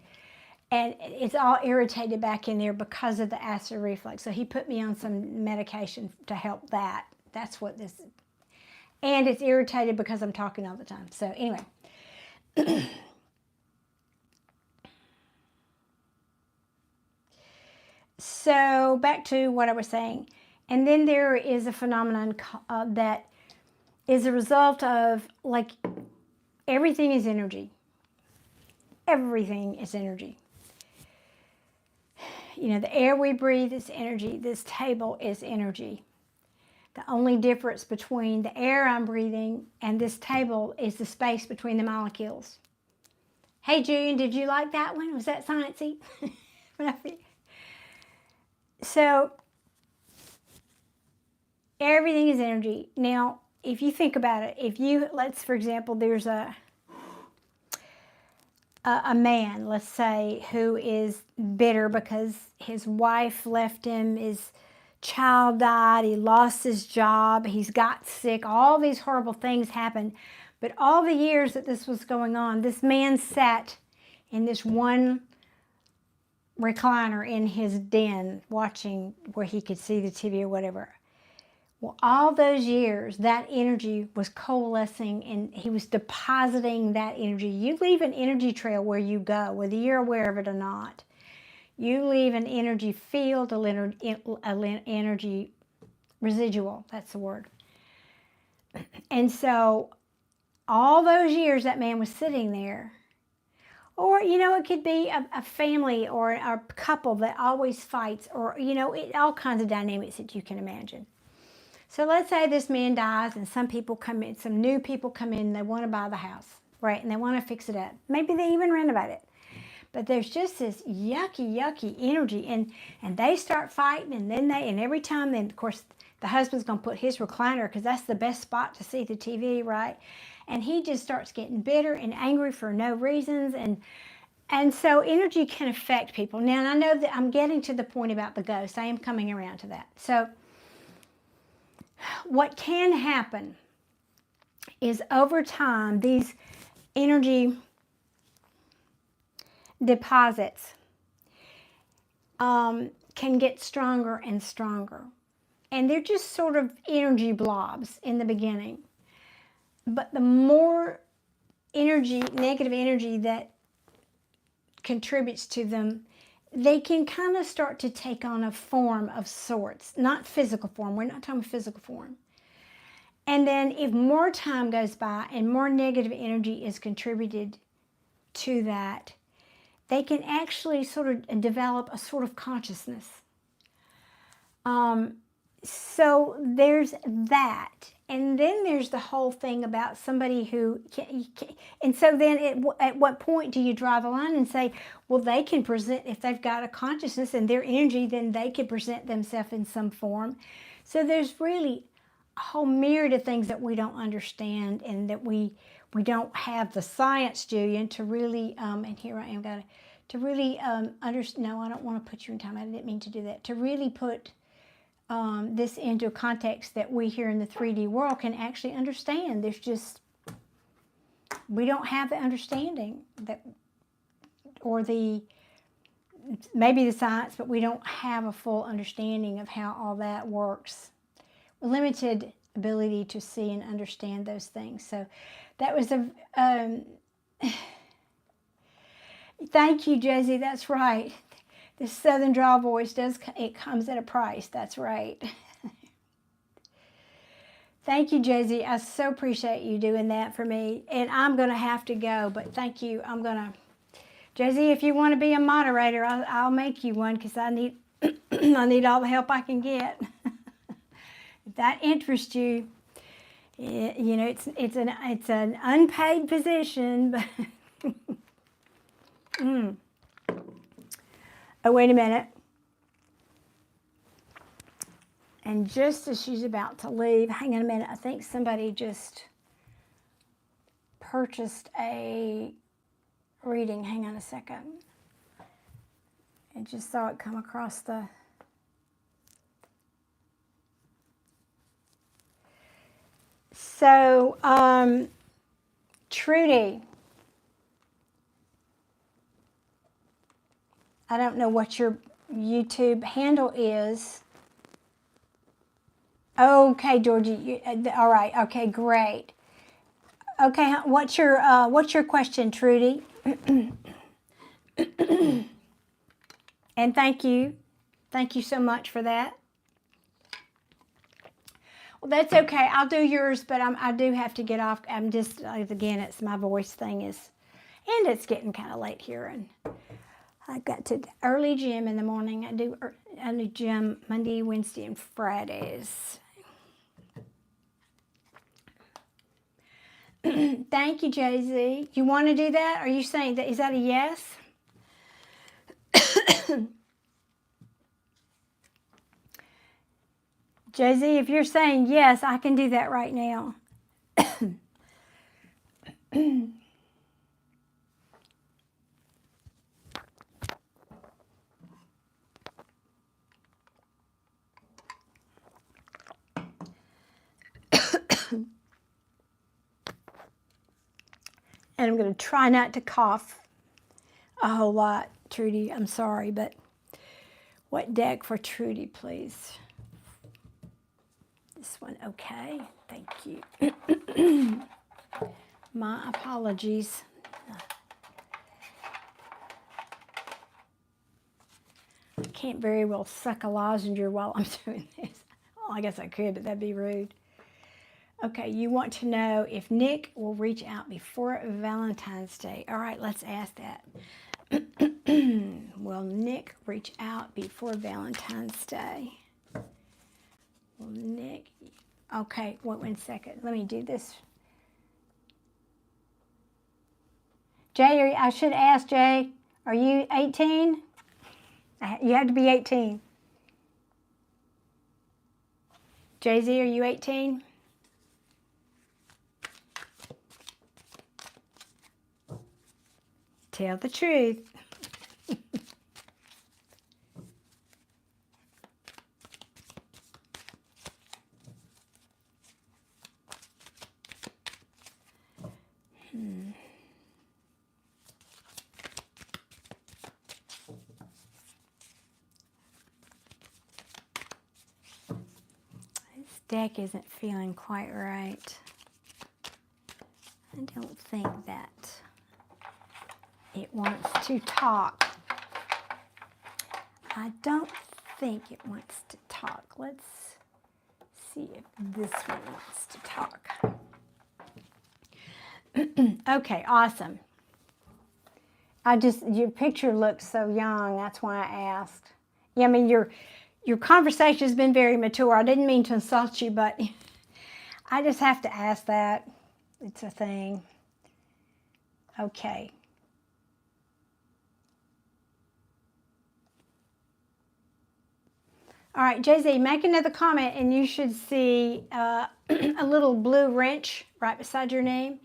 And it's all irritated back in there because of the acid reflux. So he put me on some medication to help that. That's what this is. And it's irritated because I'm talking all the time. So anyway. So back to what I was saying. And then there is a phenomenon that is a result of, like, everything is energy. Everything is energy. You know, the air we breathe is energy. This table is energy. The only difference between the air I'm breathing and this table is the space between the molecules. Hey, Julian, did you like that one? Was that sciencey? So, Everything is energy. Now, if you think about it, if you, for example, there's a man, let's say, who is bitter because his wife left him, his child died, he lost his job, he's got sick, all these horrible things happened. But all the years that this was going on, this man sat in this one recliner in his den watching where he could see the TV or whatever. Well, all those years, that energy was coalescing and he was depositing that energy. You leave an energy trail where you go, whether you're aware of it or not. You leave an energy field, an energy residual, that's the word. And so all those years that man was sitting there, or, you know, it could be a family or a couple that always fights, or, you know, all kinds of dynamics that you can imagine. So let's say this man dies and some people come in, some new people come in, and they want to buy the house, right? And they want to fix it up. Maybe they even renovate it. But there's just this yucky energy, and they start fighting, and then and every time, then of course the husband's going to put his recliner because that's the best spot to see the TV, right? And he just starts getting bitter and angry for no reasons, and so energy can affect people. Now, and I know that I'm getting to the point about the ghost. I am coming around to that. So what can happen is over time, these energy deposits can get stronger and stronger. And they're just sort of energy blobs in the beginning. But the more energy, negative energy that contributes to them, they can kind of start to take on a form of sorts, not physical form. We're not talking physical form. And then if more time goes by and more negative energy is contributed to that, they can actually sort of develop a sort of consciousness. So there's that. And then there's the whole thing about somebody who and so then at what point do you draw the line and say, well, they can present, if they've got a consciousness and their energy, then they can present themselves in some form. So there's really a whole myriad of things that we don't understand, and that we don't have the science, Julian, to really, and here I am, to really understand. No, I don't want to put you in time. I didn't mean to do that. To really put this into a context that we here in the 3D world can actually understand. There's just, we don't have the understanding that, or maybe the science, but we don't have a full understanding of how all that works. Limited ability to see and understand those things. So that was thank you, Josie. That's right. The Southern drawl voice it comes at a price. That's right. Thank you, Josie. I so appreciate you doing that for me. And I'm going to have to go, but thank you. Josie, if you want to be a moderator, I'll make you one, because I need I need all the help I can get. If that interests you, you know, it's an unpaid position, but Oh, wait a minute. And just as she's about to leave, hang on a minute, I think somebody just purchased a reading. Hang on a second. I just saw it come across the... So, Trudy, I don't know what your YouTube handle is. Okay, Georgie, all right, okay, great. Okay, what's your question, Trudy? And thank you so much for that. Well, that's okay. I'll do yours, but I do have to get off. I'm just, again, it's my voice thing is, and it's getting kind of late here, and I got to early gym in the morning. I do gym Monday, Wednesday, and Fridays. Thank you, Jay-Z. You want to do that? Are you saying that? Is that a yes? Jay-Z, if you're saying yes, I can do that right now. And I'm going to try not to cough a whole lot, Trudy. I'm sorry, but what deck for Trudy, please? This one, okay. Thank you. My apologies. I can't very well suck a lozenge while I'm doing this. Well, I guess I could, but that'd be rude. Okay, you want to know if Nick will reach out before Valentine's Day. All right, let's ask that. Will Nick reach out before Valentine's Day? Will Nick? Okay, wait 1 second. Let me do this. Jay, I should ask Jay, are you 18? You have to be 18. Jay-Z, are you 18? Tell the truth. This deck isn't feeling quite right. I don't think that it wants to talk. I don't think it wants to talk. Let's see if this one wants to talk. Okay, awesome. Your picture looks so young, that's why I asked. Yeah, I mean, your conversation has been very mature. I didn't mean to insult you, but I just have to ask that. It's a thing. Okay. All right, Jay-Z, make another comment and you should see a little blue wrench right beside your name.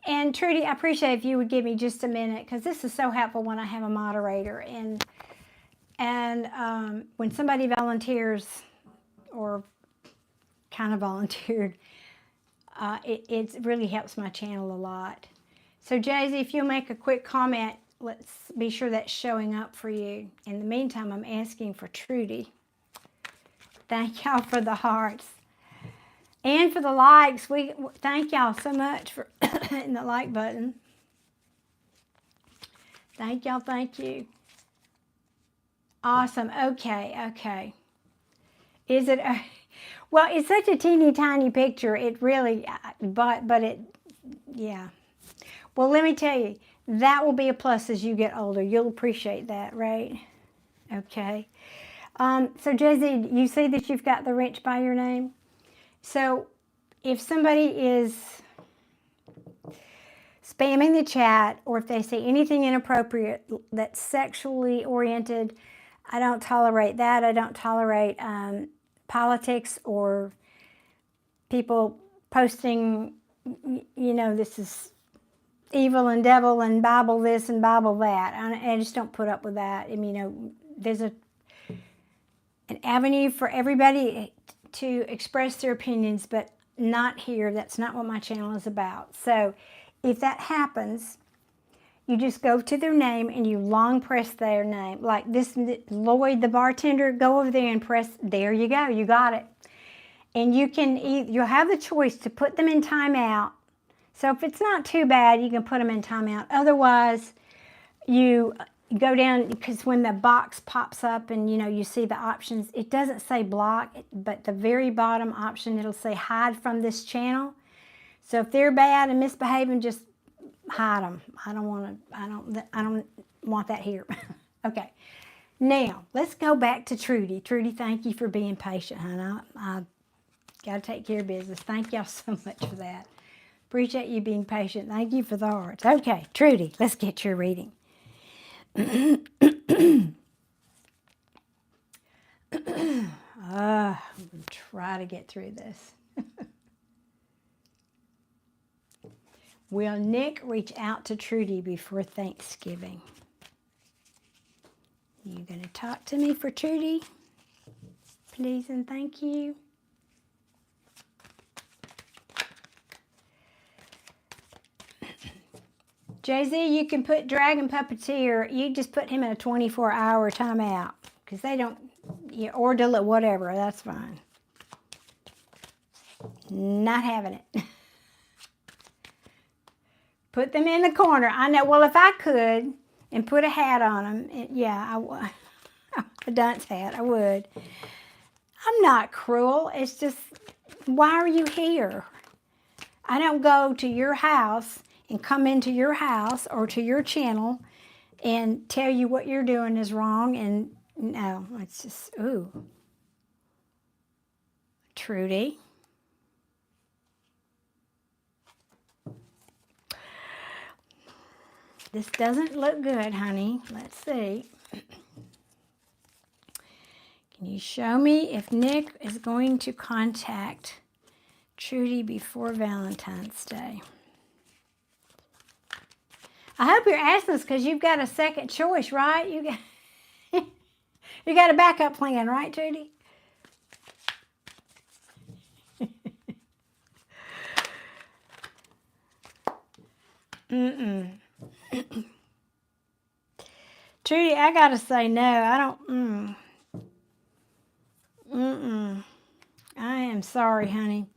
And Trudy, I appreciate if you would give me just a minute because this is so helpful when I have a moderator. And when somebody volunteers or kind of volunteered, it really helps my channel a lot. So Jay-Z, if you'll make a quick comment, let's be sure that's showing up for you. In the meantime, I'm asking for Trudy. Thank y'all for the hearts and for the likes. We thank y'all so much for hitting the like button. Thank y'all. Thank you. Awesome. Okay. Is it? Well, it's such a teeny tiny picture. It really, but it, yeah. Well, let me tell you, that will be a plus as you get older. You'll appreciate that, right? Okay. So Jay-Z, you see that you've got the wrench by your name? So if somebody is spamming the chat or if they say anything inappropriate that's sexually oriented, I don't tolerate that. I don't tolerate politics or people posting, this is evil and devil and Bible this and Bible that. I just don't put up with that. I mean, there's an avenue for everybody to express their opinions, but not here. That's not what my channel is about. So if that happens, you just go to their name and you long press their name. Like this, Lloyd, the bartender, go over there and press, there you go, you got it. And you'll have the choice to put them in timeout. So if it's not too bad, you can put them in timeout. Otherwise, you go down, because when the box pops up and you see the options, it doesn't say block, but the very bottom option, it'll say hide from this channel. So if they're bad and misbehaving, just hide them. I don't want that here. Okay. Now, let's go back to Trudy. Trudy, thank you for being patient, honey. I got to take care of business. Thank y'all so much for that. Appreciate you being patient. Thank you for the hearts. Okay, Trudy, let's get your reading. I'm going to try to get through this. Will Nick reach out to Trudy before Thanksgiving? You going to talk to me for Trudy? Please and thank you. Jay-Z, you can put Dragon Puppeteer, you just put him in a 24-hour timeout. Because they don't, or delete, whatever, that's fine. Not having it. Put them in the corner. I know, well, if I could, and put a hat on them, yeah, I would. A dunce hat, I would. I'm not cruel. It's just, why are you here? I don't go to your house and come into your house or to your channel and tell you what you're doing is wrong. And no, it's just, ooh. Trudy. This doesn't look good, honey. Let's see. Can you show me if Nick is going to contact Trudy before Valentine's Day? I hope you're asking this because you've got a second choice, right? You got a backup plan, right, Trudy? Trudy, I gotta say no. I don't. I am sorry, honey.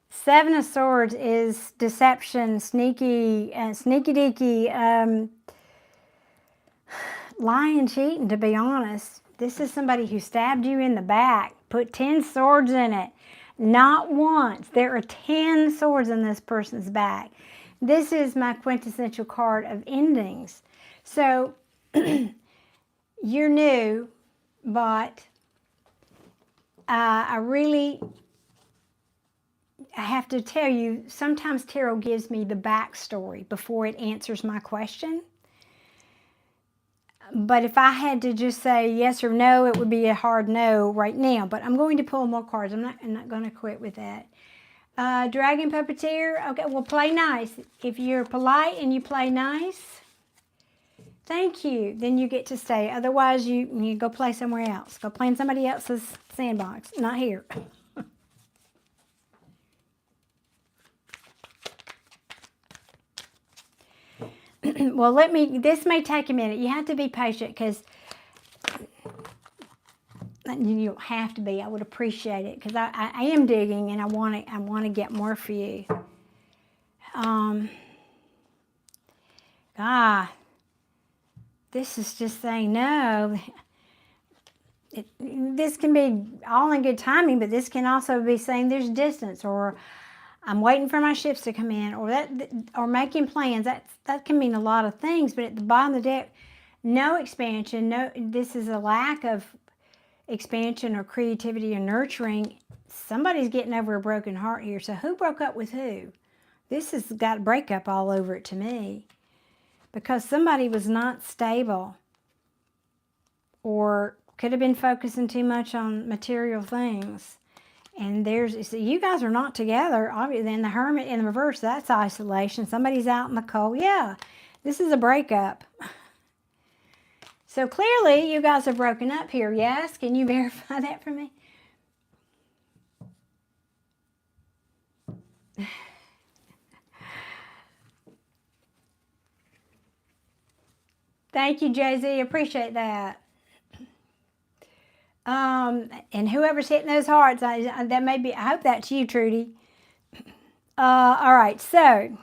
Seven of Swords is deception, sneaky deaky, lying, cheating, to be honest. This is somebody who stabbed you in the back, put 10 swords in it. Not once. There are 10 swords in this person's back. This is my quintessential card of endings. So, you're new, but I have to tell you, sometimes tarot gives me the backstory before it answers my question. But if I had to just say yes or no, it would be a hard no right now. But I'm going to pull more cards. I'm not going to quit with that. Dragon Puppeteer. Okay, well, play nice. If you're polite and you play nice, thank you. Then you get to stay. Otherwise, you go play somewhere else. Go play in somebody else's sandbox. Not here. Well, this may take a minute. You have to be patient because you don't have to be. I would appreciate it because I am digging and I want to get more for you. This is just saying no. This can be all in good timing, but this can also be saying there's distance, or I'm waiting for my ships to come in, or making plans. That can mean a lot of things. But at the bottom of the deck, no expansion. No, this is a lack of expansion or creativity or nurturing. Somebody's getting over a broken heart here. So who broke up with who? This has got breakup all over it to me, because somebody was not stable, or could have been focusing too much on material things. And so you guys are not together. Obviously, and the Hermit in the reverse, that's isolation. Somebody's out in the cold. Yeah, this is a breakup. So clearly, you guys are broken up here. Yes? Can you verify that for me? Thank you, Jay-Z. Appreciate that. And whoever's hitting those hearts, that may be, I hope that's you, Trudy. All right, so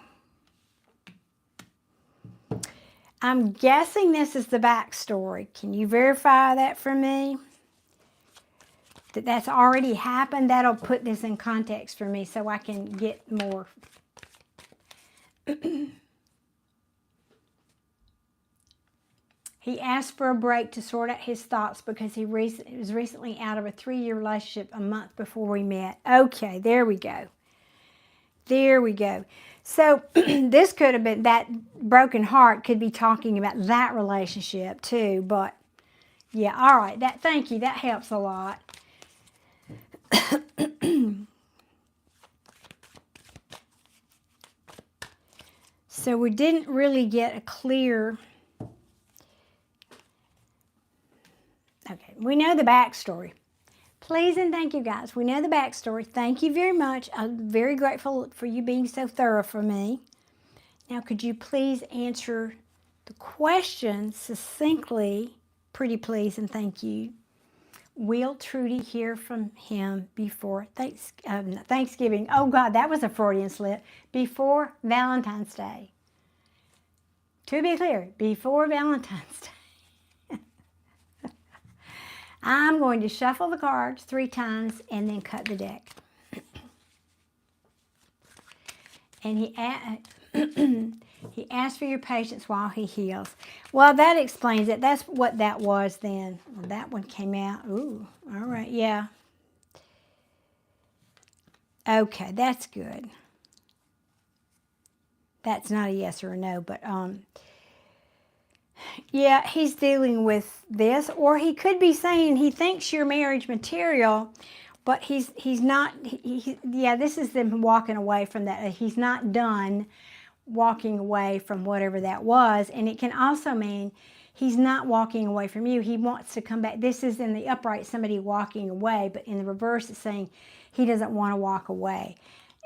I'm guessing this is the backstory. Can you verify that for me? That's already happened. That'll put this in context for me so I can get more. He asked for a break to sort out his thoughts because he was recently out of a 3-year relationship a month before we met. Okay, there we go. There we go. So this could have been, that broken heart could be talking about that relationship too. But yeah, all right. Thank you. That helps a lot. So we didn't really get a clear... Okay, we know the backstory. Please and thank you, guys. We know the backstory. Thank you very much. I'm very grateful for you being so thorough for me. Now, could you please answer the question succinctly? Pretty please and thank you. Will Trudy hear from him before Thanksgiving? Oh, God, that was a Freudian slip. Before Valentine's Day. To be clear, before Valentine's Day. I'm going to shuffle the cards 3 times and then cut the deck. And he asked for your patience while he heals. Well, that explains it. That's what that was then. Well, that one came out. Ooh, all right, yeah. Okay, that's good. That's not a yes or a no, but yeah, he's dealing with this, or he could be saying he thinks you're marriage material, but he's not. Yeah, this is them walking away from that. He's not done walking away from whatever that was, and it can also mean he's not walking away from you. He wants to come back. This is in the upright, somebody walking away, but in the reverse, it's saying he doesn't want to walk away.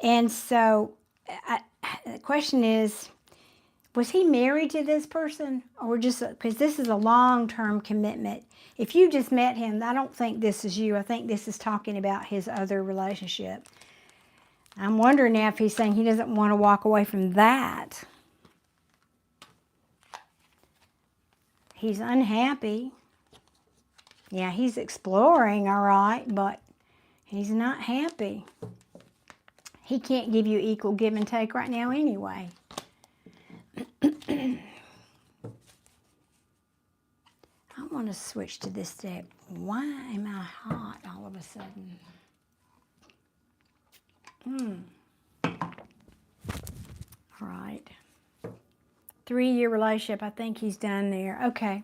And so the question is, was he married to this person, or just because this is a long-term commitment? If you just met him, I don't think this is you. I think this is talking about his other relationship. I'm wondering now if he's saying he doesn't want to walk away from that. He's unhappy. Yeah, he's exploring, all right, but he's not happy. He can't give you equal give and take right now anyway. I want to switch to this deck. Why am I hot all of a sudden? All right. 3-year relationship. I think he's done there. Okay.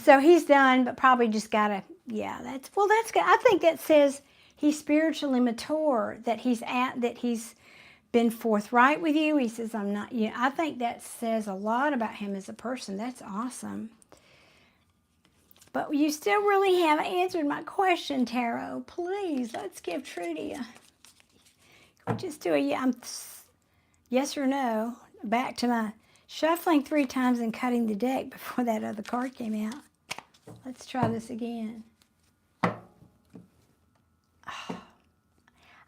So he's done, but probably just got to, yeah, that's good. I think that says he's spiritually mature, that he's been forthright with you. He says, I'm not, yeah, I think that says a lot about him as a person. That's awesome. But you still really haven't answered my question, Tarot. Please, let's give Trudy just do a yes or no. Back to my shuffling 3 times and cutting the deck before that other card came out. Let's try this again.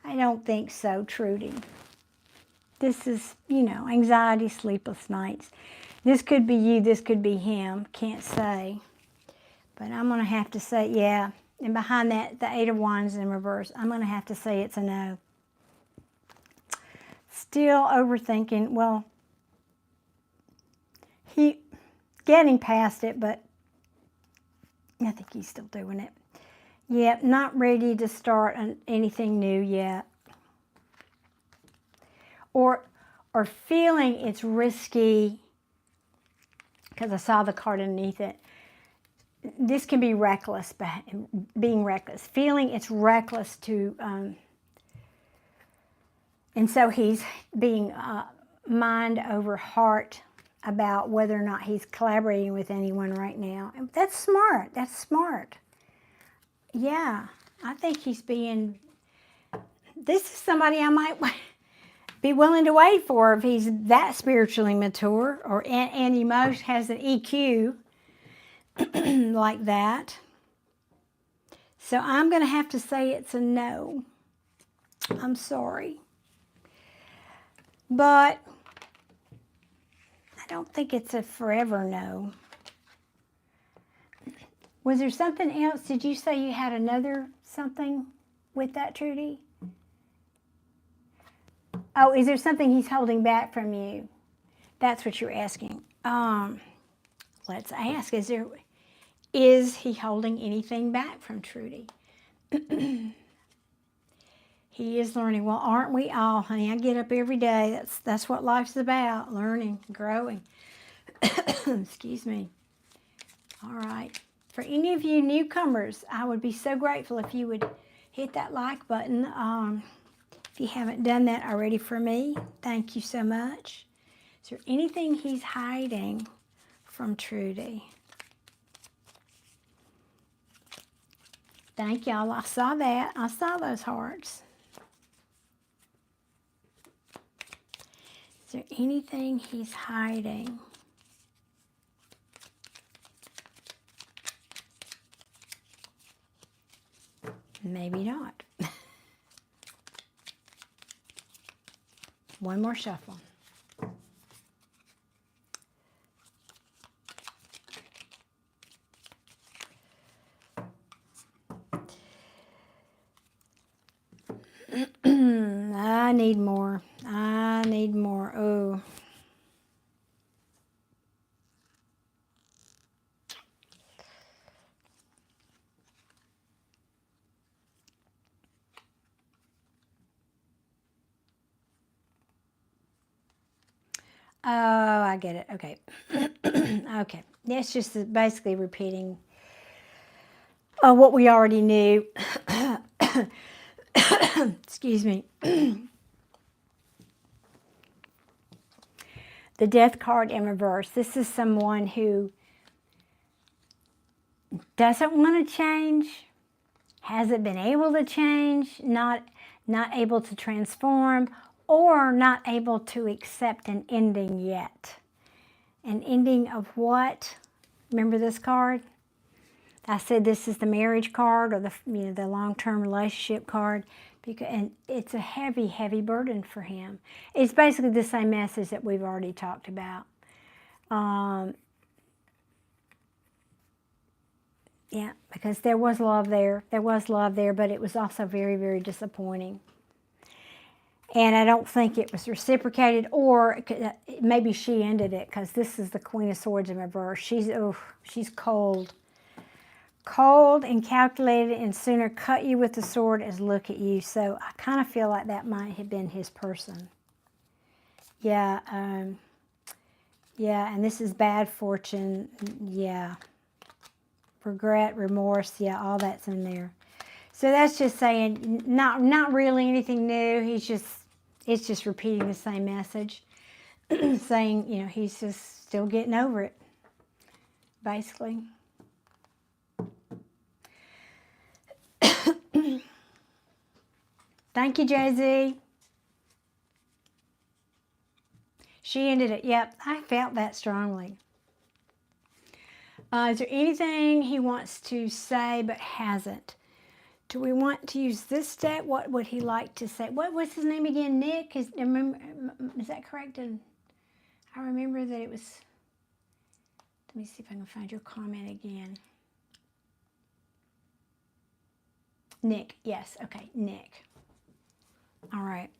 I don't think so, Trudy. This is, anxiety, sleepless nights. This could be you, this could be him. Can't say. But I'm going to have to say, yeah. And behind that, the 8 of Wands in reverse, I'm going to have to say it's a no. Still overthinking. Well, he getting past it, but I think he's still doing it. Yeah, not ready to start anything new yet. Or feeling it's risky, because I saw the card underneath it. This can be reckless, being reckless. Feeling it's reckless to, and so he's being mind over heart about whether or not he's collaborating with anyone right now. And that's smart. That's smart. Yeah, I think he's being, this is somebody I might be willing to wait for if he's that spiritually mature, or and emotion has an EQ like that. So I'm going to have to say it's a no. I'm sorry. But I don't think it's a forever no. Was there something else? Did you say you had another something with that, Trudy? Oh, is there something he's holding back from you? That's what you're asking. Let's ask, is he holding anything back from Trudy? He is learning. Well, aren't we all, honey? I get up every day. That's what life's about, learning, growing. Excuse me. All right. For any of you newcomers, I would be so grateful if you would hit that like button. If you haven't done that already for me, thank you so much. Is there anything he's hiding from Trudy? Thank y'all. I saw that. I saw those hearts. Is there anything he's hiding? Maybe not. One more shuffle. I need more. I need more. Oh. Oh, I get it. Okay. Okay. It's just basically repeating what we already knew. Excuse me. The Death card in reverse. This is someone who doesn't want to change, hasn't been able to change, not able to transform, or not able to accept an ending yet. An ending of what? Remember this card? I said this is the marriage card, or the long-term relationship card, and it's a heavy, heavy burden for him. It's basically the same message that we've already talked about. Yeah, because there was love there. There was love there, but it was also very, very disappointing. And I don't think it was reciprocated, or maybe she ended it, because this is the Queen of Swords in reverse. She's cold. Cold and calculated, and sooner cut you with the sword as look at you. So I kind of feel like that might have been his person. Yeah, yeah, and this is bad fortune. Yeah. Regret, remorse, yeah, all that's in there. So that's just saying not really anything new. It's just repeating the same message. Saying, he's just still getting over it, basically. Thank you, Jay-Z. She ended it. Yep, I felt that strongly. Is there anything he wants to say but hasn't? Do we want to use this deck? What would he like to say? What's his name again? Nick? Is that correct? And I remember that it was... Let me see if I can find your comment again. Nick. Yes. Okay. Nick. All right.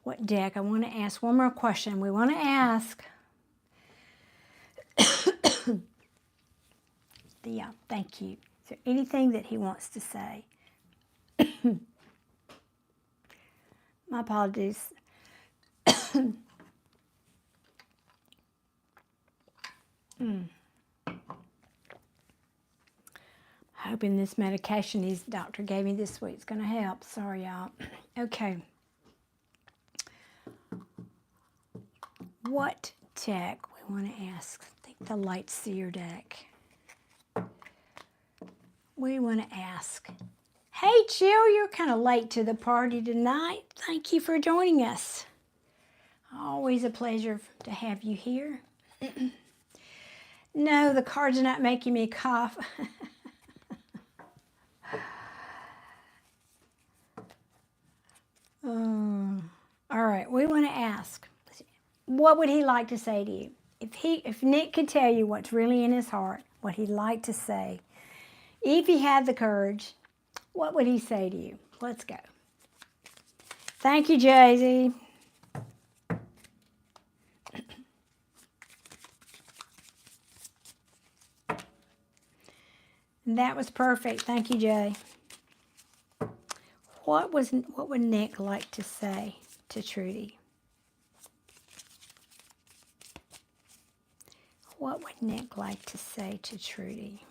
What deck? I want to ask one more question. We want to ask... Yeah, thank you. Is there anything that he wants to say? My apologies. Hoping this medication his doctor gave me this week is going to help. Sorry, y'all. Okay. What deck we want to ask? I think the Light Seer deck. We want to ask, hey, Jill, you're kind of late to the party tonight. Thank you for joining us. Always a pleasure to have you here. No, the cards are not making me cough. All right, we want to ask, what would he like to say to you? If Nick could tell you what's really in his heart, what he'd like to say, if he had the courage, what would he say to you? Let's go. Thank you, Jay-Z. That was perfect. Thank you, Jay. What would Nick like to say to Trudy? What would Nick like to say to Trudy?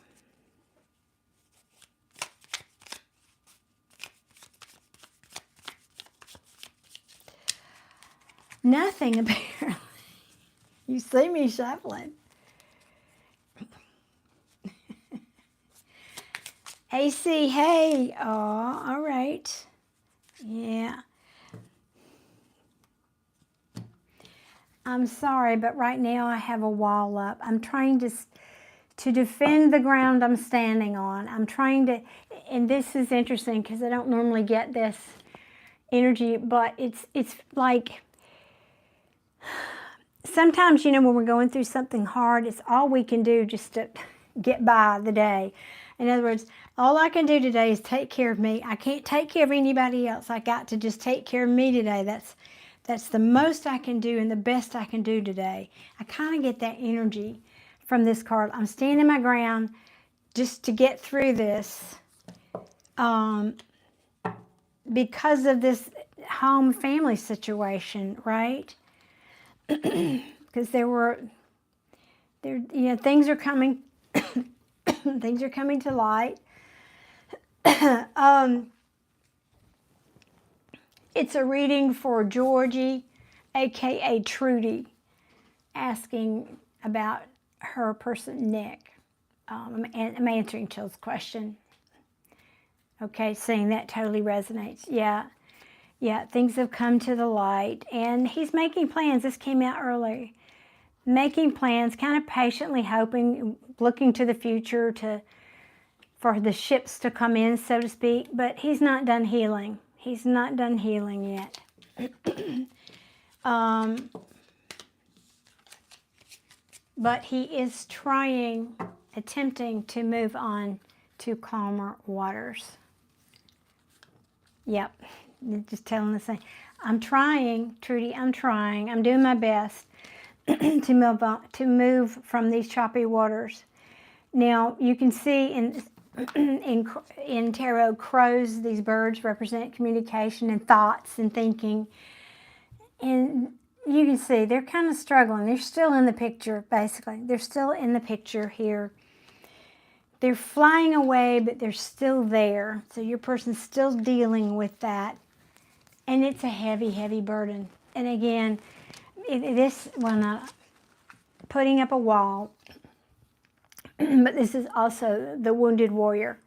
Nothing, apparently. You see me shuffling. AC, hey. Oh, all right. Yeah. I'm sorry, but right now I have a wall up. I'm trying to defend the ground I'm standing on. I'm trying to, and this is interesting because I don't normally get this energy, but it's like, sometimes, when we're going through something hard, it's all we can do just to get by the day. In other words, all I can do today is take care of me. I can't take care of anybody else. I got to just take care of me today. That's the most I can do and the best I can do today. I kind of get that energy from this card. I'm standing my ground just to get through this because of this home family situation, right? Because things are coming, things are coming to light. It's a reading for Georgie, aka Trudy, asking about her person Nick. I'm answering Chill's question. Okay, saying that totally resonates. Yeah, things have come to the light, and he's making plans. This came out earlier. Making plans, kind of patiently hoping, looking to the future for the ships to come in, so to speak, but he's not done healing. He's not done healing yet. But he is attempting to move on to calmer waters. Yep, just telling the same. I'm trying, Trudy, I'm trying. I'm doing my best to move from these choppy waters. Now, you can see in tarot, crows, these birds represent communication and thoughts and thinking. And you can see they're kind of struggling. They're still in the picture, basically. They're still in the picture here. They're flying away, but they're still there. So your person's still dealing with that. And it's a heavy, heavy burden. And again, putting up a wall, but this is also the wounded warrior.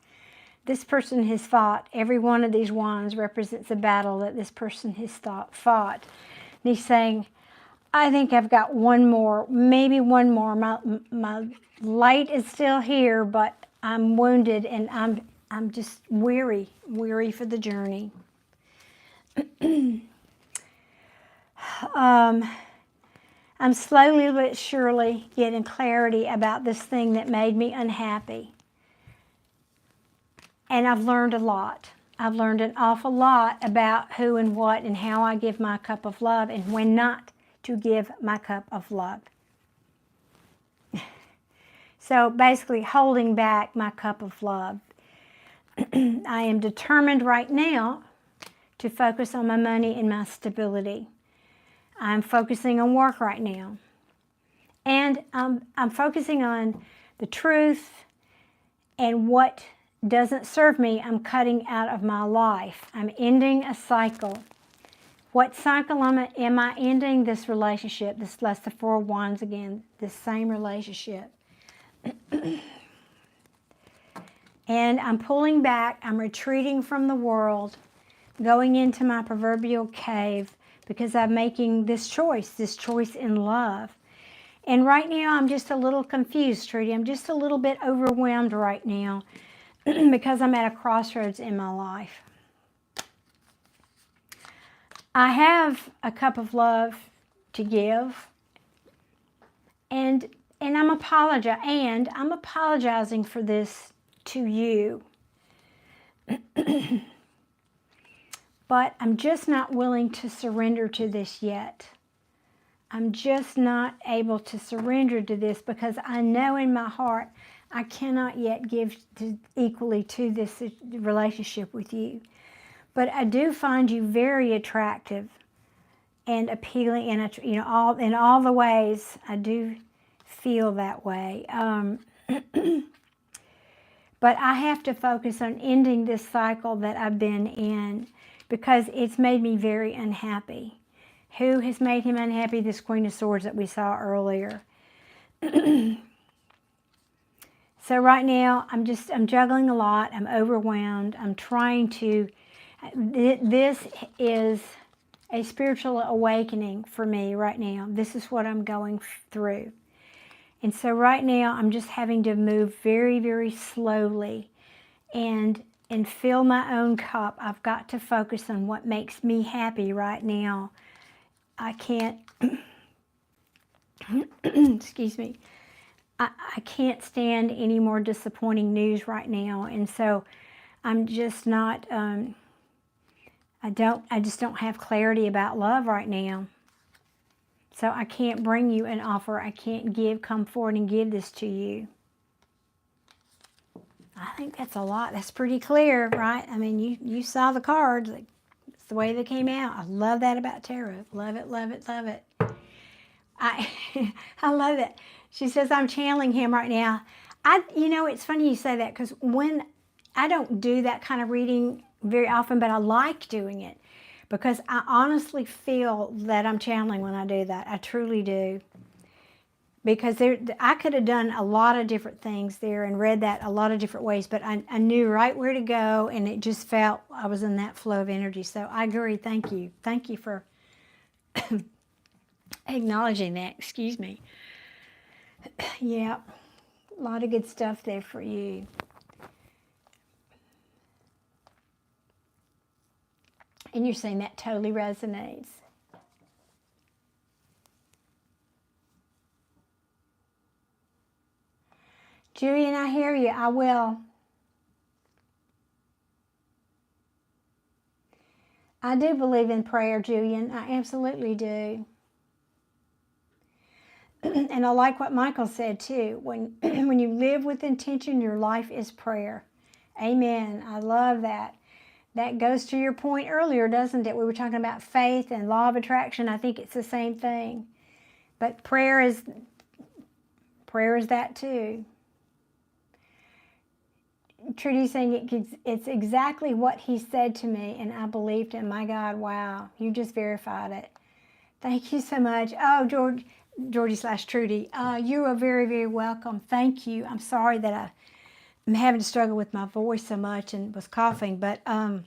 This person has fought. Every one of these wands represents a battle that this person has fought. And he's saying, I think I've got one more, maybe one more. My light is still here, but I'm wounded and I'm just weary for the journey. I'm slowly but surely getting clarity about this thing that made me unhappy. And I've learned a lot. I've learned an awful lot about who and what and how I give my cup of love and when not to give my cup of love. So basically holding back my cup of love. I am determined right now to focus on my money and my stability. I'm focusing on work right now. And I'm focusing on the truth, and what doesn't serve me, I'm cutting out of my life. I'm ending a cycle. What cycle am I ending? This relationship. That's the Four of Wands again, this same relationship. And I'm pulling back. I'm retreating from the world, going into my proverbial cave, because I'm making this choice in love. And right now I'm just a little confused, Trudy. I'm just a little bit overwhelmed right now because I'm at a crossroads in my life. I have a cup of love to give, and I'm apologizing for this to you. But I'm just not willing to surrender to this yet. I'm just not able to surrender to this because I know in my heart I cannot yet give equally to this relationship with you. But I do find you very attractive and appealing, and in all the ways I do feel that way. But I have to focus on ending this cycle that I've been in because it's made me very unhappy. Who has made him unhappy? This Queen of Swords that we saw earlier. So right now, I'm juggling a lot. I'm overwhelmed. I'm trying to, this is a spiritual awakening for me right now. This is what I'm going through. And so right now, I'm just having to move very, very slowly and fill my own cup. I've got to focus on what makes me happy right now. I can't, excuse me, I can't stand any more disappointing news right now. And so I'm just not, I just don't have clarity about love right now. So I can't bring you an offer. I can't come forward and give this to you. I think that's a lot. That's pretty clear, right? I mean, you saw the cards. It's the way they came out. I love that about tarot. Love it, love it, love it. I love it. She says, I'm channeling him right now. You know, it's funny you say that because when I don't do that kind of reading very often, but I like doing it because I honestly feel that I'm channeling when I do that. I truly do. Because I could have done a lot of different things there and read that a lot of different ways, but I knew right where to go, and it just felt I was in that flow of energy. So I agree. Thank you. Thank you for acknowledging that. Excuse me. Yeah, a lot of good stuff there for you. And you're saying that totally resonates. Julian, I hear you. I will. I do believe in prayer, Julian. I absolutely do. And I like what Michael said too. When you live with intention, your life is prayer. Amen. I love that. That goes to your point earlier, doesn't it? We were talking about faith and law of attraction. I think it's the same thing. But prayer is that too. Trudy saying it's exactly what he said to me, and I believed him. My God, wow. You just verified it. Thank you so much. Oh, Georgie/Trudy, you are very, very welcome. Thank you. I'm sorry that I'm having to struggle with my voice so much and was coughing, but I'm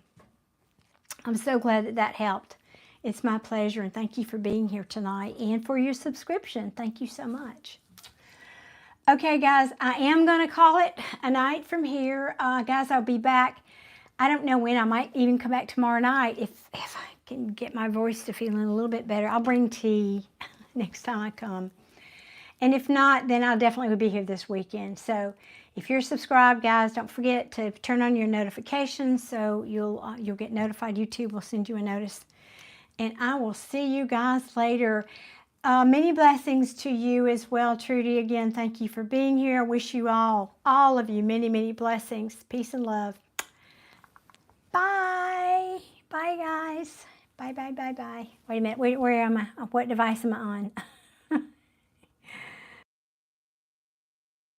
so glad that helped. It's my pleasure, and thank you for being here tonight and for your subscription. Thank you so much. Okay, guys, I am going to call it a night from here. Guys, I'll be back. I don't know when. I might even come back tomorrow night if I can get my voice to feeling a little bit better. I'll bring tea next time I come. And if not, then I'll definitely be here this weekend. So if you're subscribed, guys, don't forget to turn on your notifications so you'll get notified. YouTube will send you a notice. And I will see you guys later. Many blessings to you as well, Trudy. Again, thank you for being here. I wish you all of you, many, many blessings. Peace and love. Bye. Bye, guys. Bye, bye, bye, bye. Wait a minute. Where am I? What device am I on?